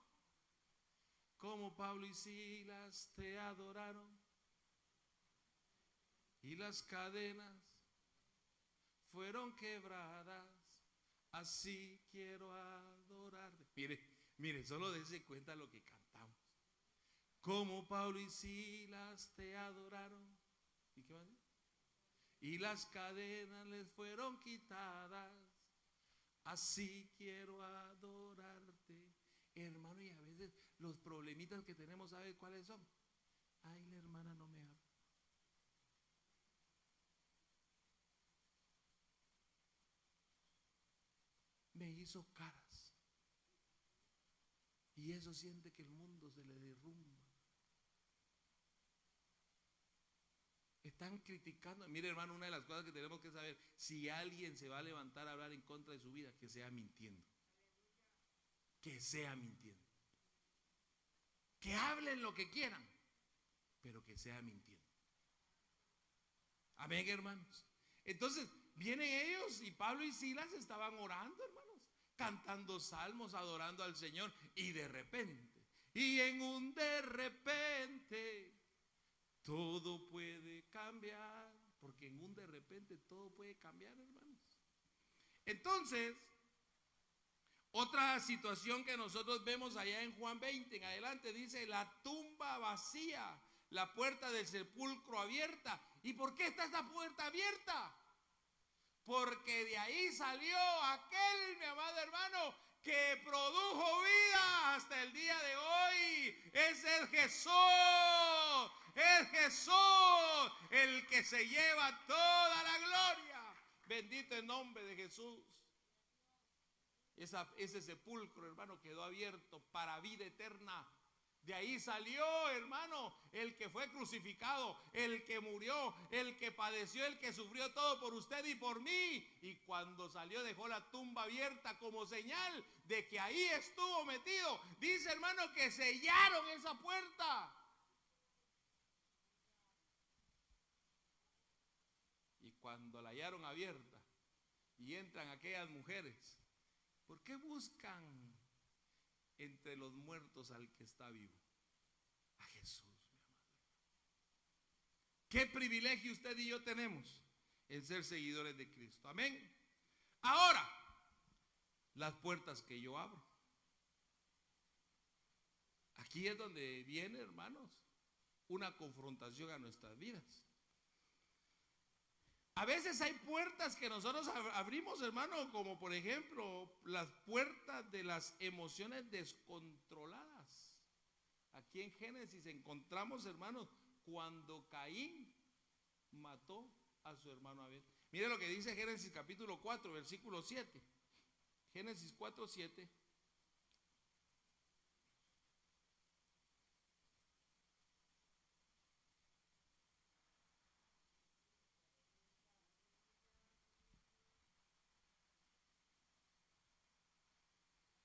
Como Pablo y Silas te adoraron y las cadenas fueron quebradas, así quiero adorarte. Mire, solo dése cuenta lo que cantamos. Como Pablo y Silas te adoraron. ¿Y qué más? Y las cadenas les fueron quitadas, así quiero adorarte. Hermano, y a veces los problemitas que tenemos, ¿sabe cuáles son? Ay, la hermana no me habla. Me hizo caras. Y eso siente que el mundo se le derrumba. Están criticando. Mire, hermano, una de las cosas que tenemos que saber, si alguien se va a levantar a hablar en contra de su vida, que sea mintiendo. Que sea mintiendo. Que hablen lo que quieran, pero que sea mintiendo. Amén, hermanos. Entonces, vienen ellos y Pablo y Silas estaban orando, hermanos, cantando salmos, adorando al Señor, y de repente, y en un de repente, todo puede cambiar, porque en un de repente todo puede cambiar, hermanos. Entonces, otra situación que nosotros vemos allá en Juan 20 en adelante, dice la tumba vacía, la puerta del sepulcro abierta. ¿Y por qué está esta puerta abierta? Porque de ahí salió aquel, mi amado hermano, que produjo vida hasta el día de hoy. Es el Jesús, el que se lleva toda la gloria. Bendito el nombre de Jesús. Ese sepulcro, hermano, quedó abierto para vida eterna. De ahí salió, hermano, el que fue crucificado, el que murió, el que padeció, el que sufrió todo por usted y por mí. Y cuando salió dejó la tumba abierta como señal de que ahí estuvo metido. Dice, hermano, que sellaron esa puerta. Y cuando la hallaron abierta y entran aquellas mujeres, ¿por qué buscan entre los muertos al que está vivo? A Jesús, mi amado. ¿Qué privilegio usted y yo tenemos en ser seguidores de Cristo? Amén. Ahora, las puertas que yo abro. Aquí es donde viene, hermanos, una confrontación a nuestras vidas. A veces hay puertas que nosotros abrimos, hermano, como por ejemplo las puertas de las emociones descontroladas. Aquí en Génesis encontramos, hermanos, cuando Caín mató a su hermano Abel. Mire lo que dice Génesis capítulo 4, versículo 7. Génesis 4, 7.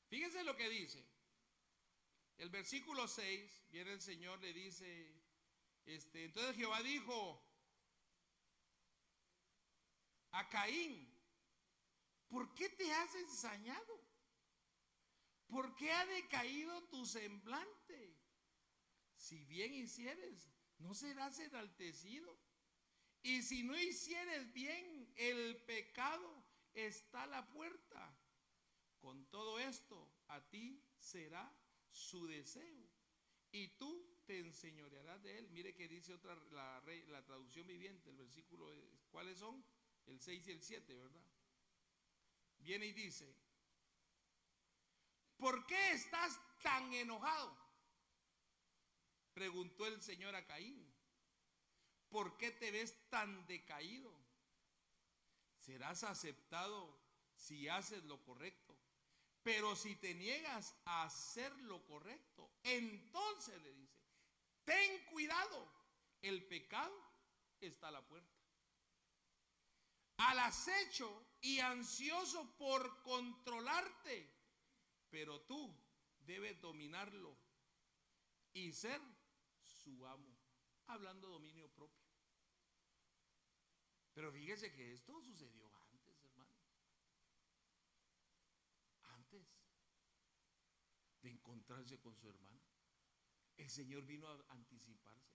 Fíjense lo que dice. El versículo 6, viene el Señor, le dice, entonces Jehová dijo a Caín, ¿por qué te has ensañado? ¿Por qué ha decaído tu semblante? Si bien hicieres, no serás enaltecido. Y si no hicieres bien, el pecado está a la puerta. Con todo esto, a ti será su deseo, y tú te enseñorearás de él. Mire que dice otra, la traducción viviente, el versículo, ¿cuáles son? El 6 y el 7, ¿verdad? Viene y dice, ¿por qué estás tan enojado? Preguntó el Señor a Caín. ¿Por qué te ves tan decaído? Serás aceptado si haces lo correcto. Pero si te niegas a hacer lo correcto, entonces le dice, ten cuidado, el pecado está a la puerta. al acecho y ansioso por controlarte, pero tú debes dominarlo y ser su amo. Hablando de dominio propio. Pero fíjese que esto sucedió antes, hermano. Antes de encontrarse con su hermano, el Señor vino a anticiparse.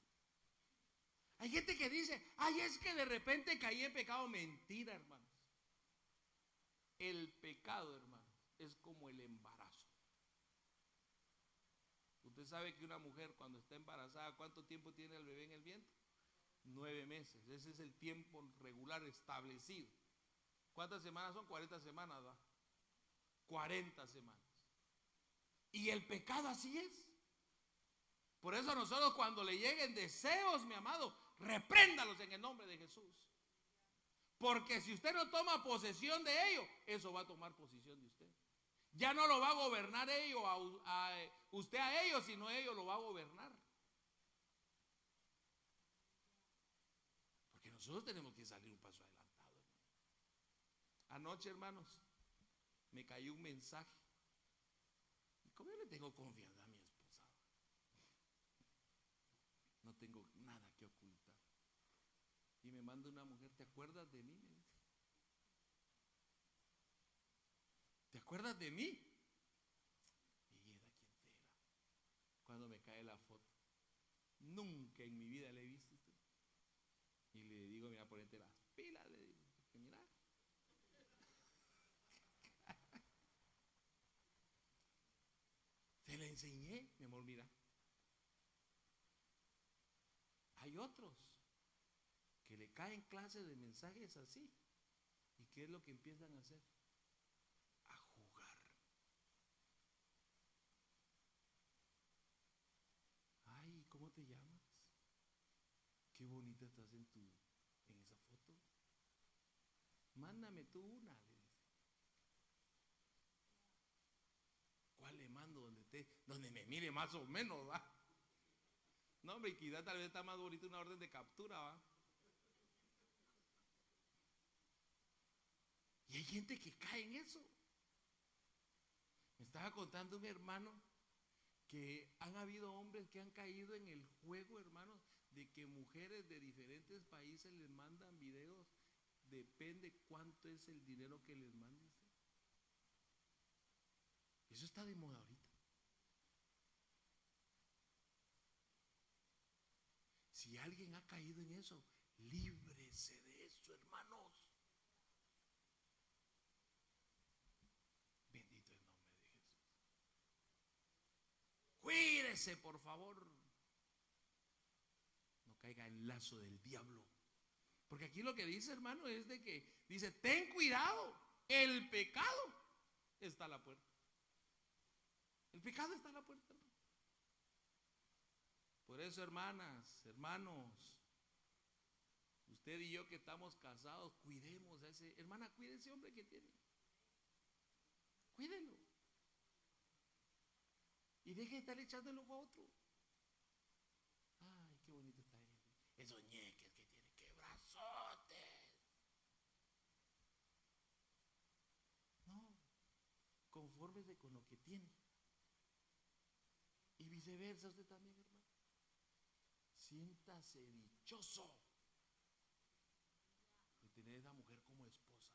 Hay gente que dice, ay, es que de repente caí en pecado. Mentira, hermanos. El pecado, hermanos, es como el embarazo. Usted sabe que una mujer cuando está embarazada, ¿cuánto tiempo tiene el bebé en el vientre? 9 meses. Ese es el tiempo regular establecido. ¿Cuántas semanas son? 40 semanas, ¿va? 40 semanas. Y el pecado así es. Por eso nosotros cuando le lleguen deseos, mi amado, repréndalos en el nombre de Jesús. Porque si usted no toma posesión de ello, eso va a tomar posesión de usted. Ya no lo va a gobernar usted a ellos, sino ellos lo va a gobernar. Porque nosotros tenemos que salir un paso adelantado, hermano. Anoche, hermanos, me cayó un mensaje. Y como yo le tengo confianza a mi esposa, no tengo nada que ocultar. Y me manda una mujer, ¿te acuerdas de mí? Me dice. ¿Te acuerdas de mí? Y era quien te era. Cuando me cae la foto. Nunca en mi vida le he visto. Y le digo, mira, ponete las pilas. Le digo, porque mira. Te la enseñé, mi amor, mira. Hay otros que le caen clases de mensajes así. ¿Y qué es lo que empiezan a hacer? A jugar. Ay, ¿cómo te llamas? Qué bonita estás en esa foto. Mándame tú una, le dice. ¿Cuál le mando? Donde me mire más o menos, ¿va? No, hombre, quizás tal vez está más bonita una orden de captura, ¿va? Y hay gente que cae en eso. Me estaba contando un hermano que han habido hombres que han caído en el juego, hermanos, de que mujeres de diferentes países les mandan videos. Depende cuánto es el dinero que les mandes. Eso está de moda ahorita. Si alguien ha caído en eso, líbrese de eso, hermanos. Bendito el nombre de Jesús. Cuídese, por favor. No caiga en el lazo del diablo. Porque aquí lo que dice, hermano, es de que dice, ten cuidado, el pecado está a la puerta. El pecado está a la puerta, hermano. Por eso, hermanas, hermanos, usted y yo que estamos casados, cuidemos a ese, hermana, cuide ese hombre que tiene. Cuídenlo. Y deje de estar echando el ojo a otro. Ay, qué bonito está él. Esos ñeques que tiene, qué brazotes. No, confórmese con lo que tiene. Y viceversa usted también, hermano. Siéntase dichoso de tener a esa mujer como esposa.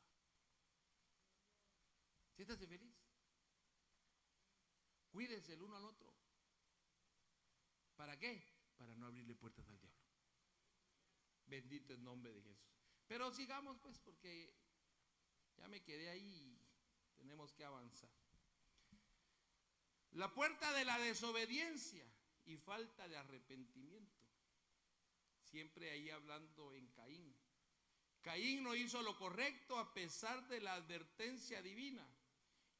Siéntase feliz. Cuídense el uno al otro. ¿Para qué? Para no abrirle puertas al diablo. Bendito el nombre de Jesús. Pero sigamos pues, porque ya me quedé ahí y tenemos que avanzar. La puerta de la desobediencia y falta de arrepentimiento. Siempre ahí hablando en Caín. Caín no hizo lo correcto a pesar de la advertencia divina.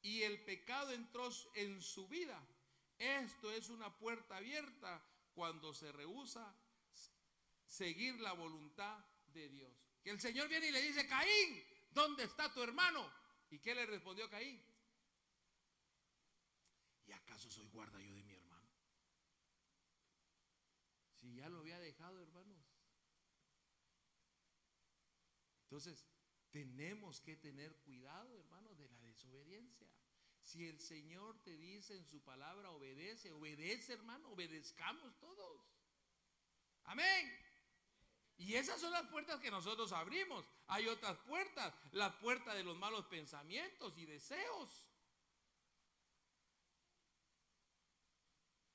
Y el pecado entró en su vida. Esto es una puerta abierta cuando se rehúsa seguir la voluntad de Dios. Que el Señor viene y le dice, Caín, ¿dónde está tu hermano? ¿Y qué le respondió Caín? ¿Y acaso soy guarda yo de mi hermano? Si ya lo había dejado, hermanos. Entonces, Tenemos que tener cuidado, hermano, de la desobediencia. Si el Señor te dice en su palabra, obedece, obedece, hermano, obedezcamos todos. Amén. Y esas son las puertas que nosotros abrimos. Hay otras puertas, la puerta de los malos pensamientos y deseos.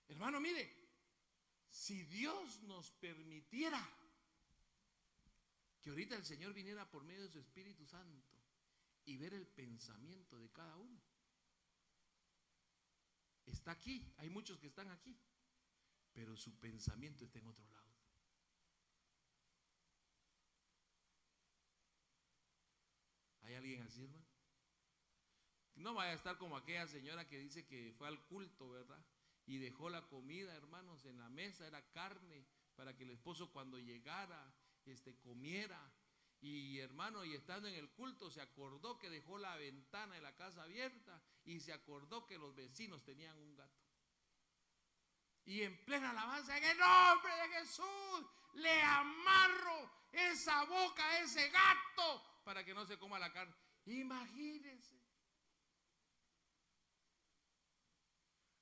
Hermano, mire, si Dios nos permitiera que ahorita el Señor viniera por medio de su Espíritu Santo y ver el pensamiento de cada uno. Está aquí, hay muchos que están aquí, pero su pensamiento está en otro lado. ¿Hay alguien así, hermano? No vaya a estar como aquella señora que dice que fue al culto, ¿verdad? Y dejó la comida, hermanos, en la mesa, era carne, para que el esposo cuando llegara, comiera. Y hermano, y estando en el culto, se acordó que dejó la ventana de la casa abierta y se acordó que los vecinos tenían un gato. Y en plena alabanza, en el nombre de Jesús, le amarro esa boca a ese gato para que no se coma la carne. Imagínense.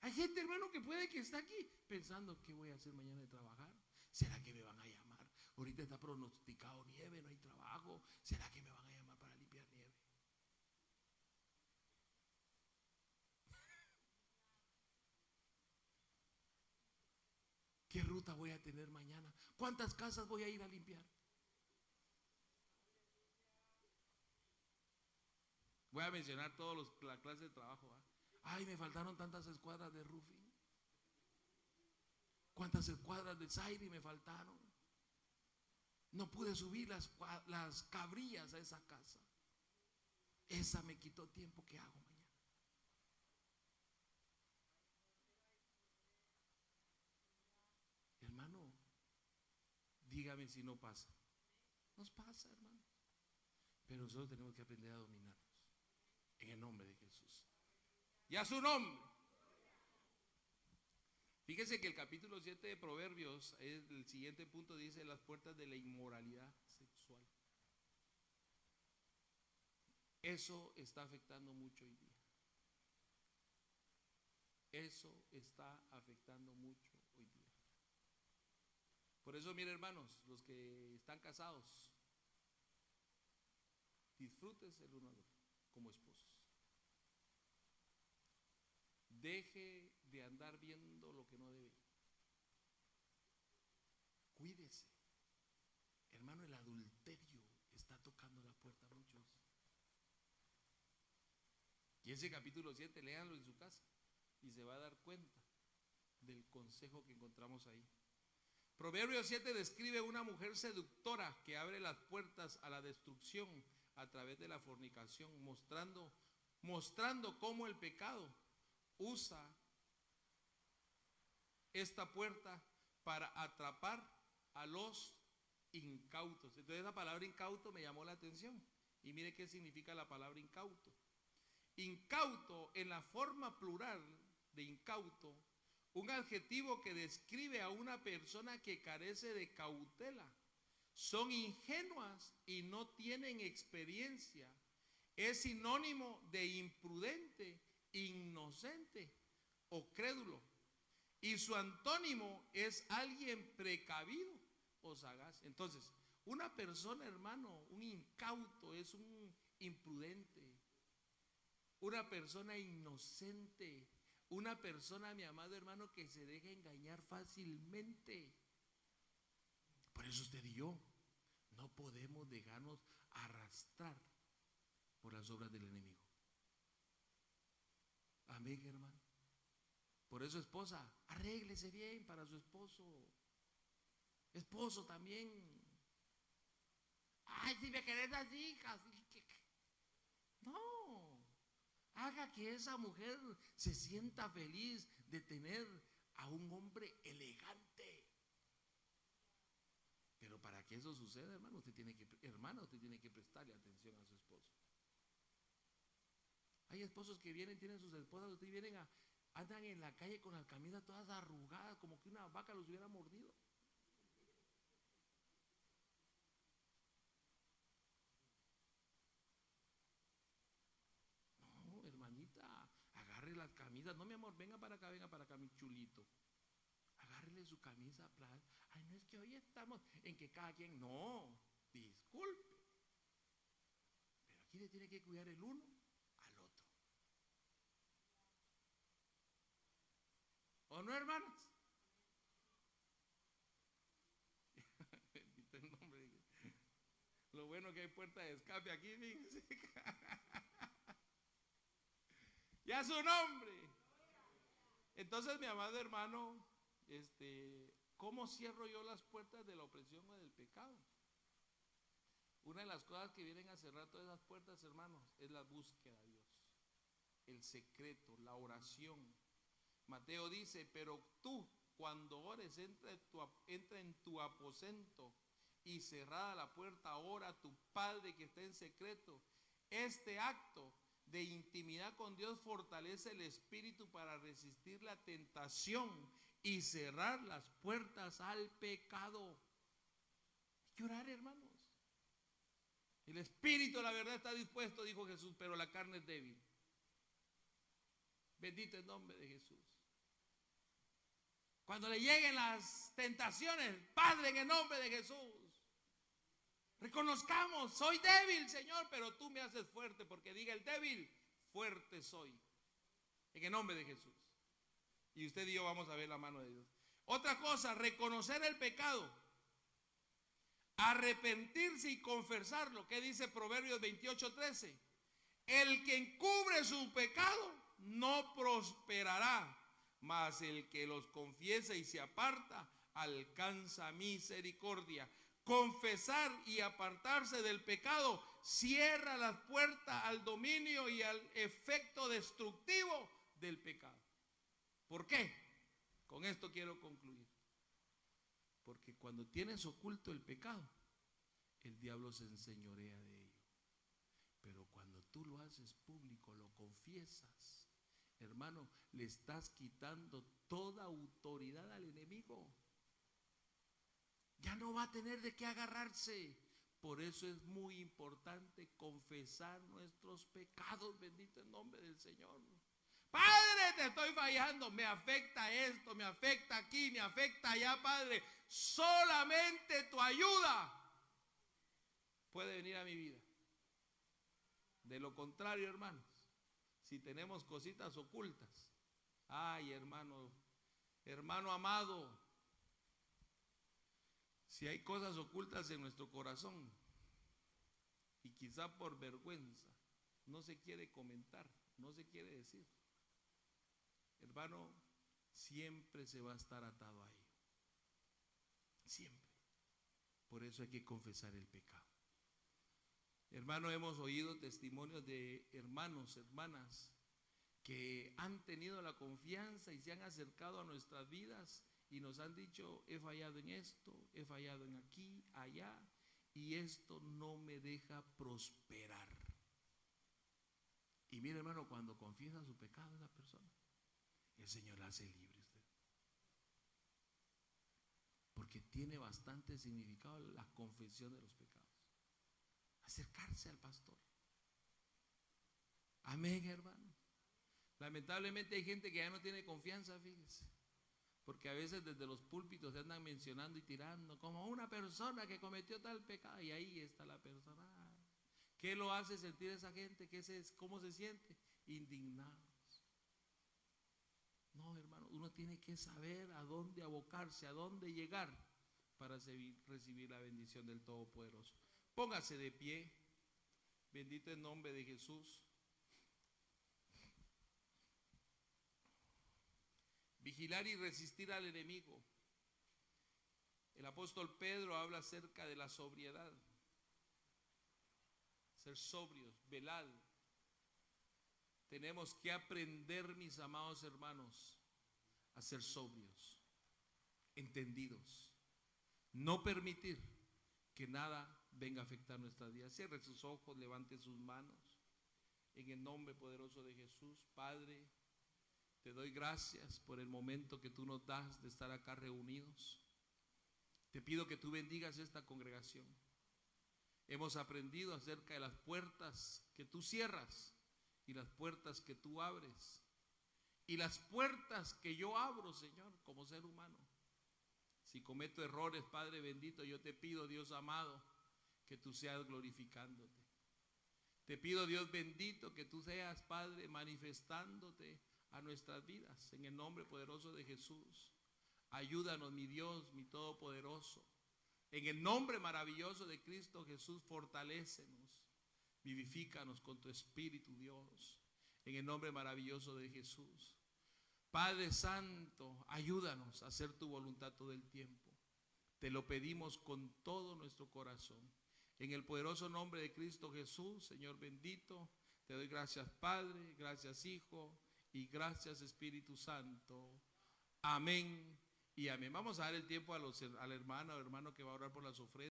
Hay gente, hermano, que puede que está aquí pensando, ¿qué voy a hacer mañana de trabajar? ¿Será que me van a llamar? Ahorita está pronosticado nieve, no hay trabajo. ¿Será que me van a llamar para limpiar nieve? ¿Qué ruta voy a tener mañana? ¿Cuántas casas voy a ir a limpiar? Voy a mencionar todas las clases de trabajo. Ay, me faltaron tantas escuadras de roofing. ¿Cuántas escuadras de siding me faltaron? No pude subir las cabrillas a esa casa. Esa me quitó tiempo. ¿Qué hago mañana? Hermano, dígame si no pasa. Nos pasa, hermano. Pero nosotros tenemos que aprender a dominarnos. En el nombre de Jesús. Y a su nombre. Fíjese que el capítulo 7 de Proverbios, el siguiente punto dice las puertas de la inmoralidad sexual. Eso está afectando mucho hoy día. Eso está afectando mucho hoy día. Por eso, mire, hermanos, los que están casados, disfrútense el uno al otro como esposos. Deje de andar viendo lo que no debe. Cuídese. Hermano, el adulterio está tocando la puerta a muchos. Y ese capítulo 7, léanlo en su casa y se va a dar cuenta del consejo que encontramos ahí. Proverbios 7 describe una mujer seductora que abre las puertas a la destrucción a través de la fornicación, mostrando cómo el pecado usa esta puerta para atrapar a los incautos. Entonces la palabra incauto me llamó la atención. Y mire qué significa la palabra incauto. Incauto, en la forma plural de incauto, un adjetivo que describe a una persona que carece de cautela. Son ingenuas y no tienen experiencia. Es sinónimo de imprudente, inocente o crédulo. Y su antónimo es alguien precavido o sagaz. Entonces, una persona, hermano, un incauto es un imprudente, una persona inocente, una persona, mi amado hermano, que se deja engañar fácilmente. Por eso usted y yo no podemos dejarnos arrastrar por las obras del enemigo. Amén, hermano. Por eso, esposa, arréglese bien para su esposo. Esposo también. Ay, si me querés las hijas. No. Haga que esa mujer se sienta feliz de tener a un hombre elegante. Pero para que eso suceda, hermano, usted tiene que prestarle atención a su esposo. Hay esposos que vienen, tienen sus esposas, ustedes vienen andan en la calle con las camisas todas arrugadas, como que una vaca los hubiera mordido. las camisas. No, mi amor, venga para acá, mi chulito. Agárrele su camisa. Ay, no es que hoy estamos en que cada quien, no, disculpe. Pero aquí le tiene que cuidar el uno al otro. ¿O no, hermanos? Bendito el nombre. Lo bueno que hay puerta de escape aquí, fíjense. Ya su nombre. Entonces, mi amado hermano, ¿cómo cierro yo las puertas de la opresión o del pecado? Una de las cosas que vienen a cerrar todas esas puertas, hermanos, es la búsqueda de Dios, el secreto, la oración. Mateo dice, pero tú cuando ores, entra en tu aposento y cerrada la puerta, ora a tu Padre que está en secreto. Este acto de intimidad con Dios fortalece el espíritu para resistir la tentación y cerrar las puertas al pecado. Hay que orar, hermanos. El espíritu, la verdad, está dispuesto, dijo Jesús, pero la carne es débil. Bendito el nombre de Jesús. Cuando le lleguen las tentaciones, Padre, en el nombre de Jesús, reconozcamos, soy débil, Señor, pero tú me haces fuerte, porque diga el débil, fuerte soy. En el nombre de Jesús. Y usted y yo vamos a ver la mano de Dios. Otra cosa, reconocer el pecado, arrepentirse y confesarlo. ¿Qué dice Proverbios 28:13? El que encubre su pecado no prosperará, mas el que los confiesa y se aparta alcanza misericordia. Confesar y apartarse del pecado cierra las puertas al dominio y al efecto destructivo del pecado. ¿Por qué? Con esto quiero concluir. Porque cuando tienes oculto el pecado, el diablo se enseñorea de ello. Pero cuando tú lo haces público, lo confiesas, hermano, le estás quitando toda autoridad al enemigo. Ya no va a tener de qué agarrarse. Por eso es muy importante confesar nuestros pecados. Bendito el nombre del Señor. Padre, te estoy fallando. Me afecta esto, me afecta aquí, me afecta allá, Padre. Solamente tu ayuda puede venir a mi vida. De lo contrario, hermanos, si tenemos cositas ocultas, ay, hermano amado, si hay cosas ocultas en nuestro corazón y quizá por vergüenza no se quiere comentar, no se quiere decir, hermano, siempre se va a estar atado a ello. Siempre. Por eso hay que confesar el pecado. Hermano, hemos oído testimonios de hermanos, hermanas que han tenido la confianza y se han acercado a nuestras vidas y nos han dicho, he fallado en esto, he fallado en aquí, allá, y esto no me deja prosperar. Y mire, hermano, cuando confiesa su pecado a la persona, el Señor la hace libre usted. Porque tiene bastante significado la confesión de los pecados. Acercarse al pastor. Amén, hermano. Lamentablemente hay gente que ya no tiene confianza, fíjese. Porque a veces desde los púlpitos se andan mencionando y tirando como una persona que cometió tal pecado. Y ahí está la persona. ¿Qué lo hace sentir esa gente? ¿Cómo se siente? Indignados. No, hermano, uno tiene que saber a dónde abocarse, a dónde llegar para recibir la bendición del Todopoderoso. Póngase de pie. Bendito el nombre de Jesús. Vigilar y resistir al enemigo. El apóstol Pedro habla acerca de la sobriedad. Ser sobrios, velad. Tenemos que aprender, mis amados hermanos, a ser sobrios, entendidos. No permitir que nada venga a afectar nuestras vidas. Cierre sus ojos, levante sus manos. En el nombre poderoso de Jesús, Padre, te doy gracias por el momento que tú nos das de estar acá reunidos. Te pido que tú bendigas esta congregación. Hemos aprendido acerca de las puertas que tú cierras y las puertas que tú abres. y las puertas que yo abro, Señor, como ser humano. Si cometo errores, Padre bendito, yo te pido, Dios amado, que tú seas glorificándote. Te pido, Dios bendito, que tú seas, Padre, manifestándote a nuestras vidas, en el nombre poderoso de Jesús. Ayúdanos, mi Dios, mi Todopoderoso. En el nombre maravilloso de Cristo Jesús, fortalécenos, vivifícanos con tu Espíritu, Dios. En el nombre maravilloso de Jesús. Padre Santo, ayúdanos a hacer tu voluntad todo el tiempo. Te lo pedimos con todo nuestro corazón. En el poderoso nombre de Cristo Jesús, Señor bendito, te doy gracias, Padre, gracias, Hijo, y gracias, Espíritu Santo. Amén y amén. Vamos a dar el tiempo al hermano o hermano que va a orar por las ofrendas.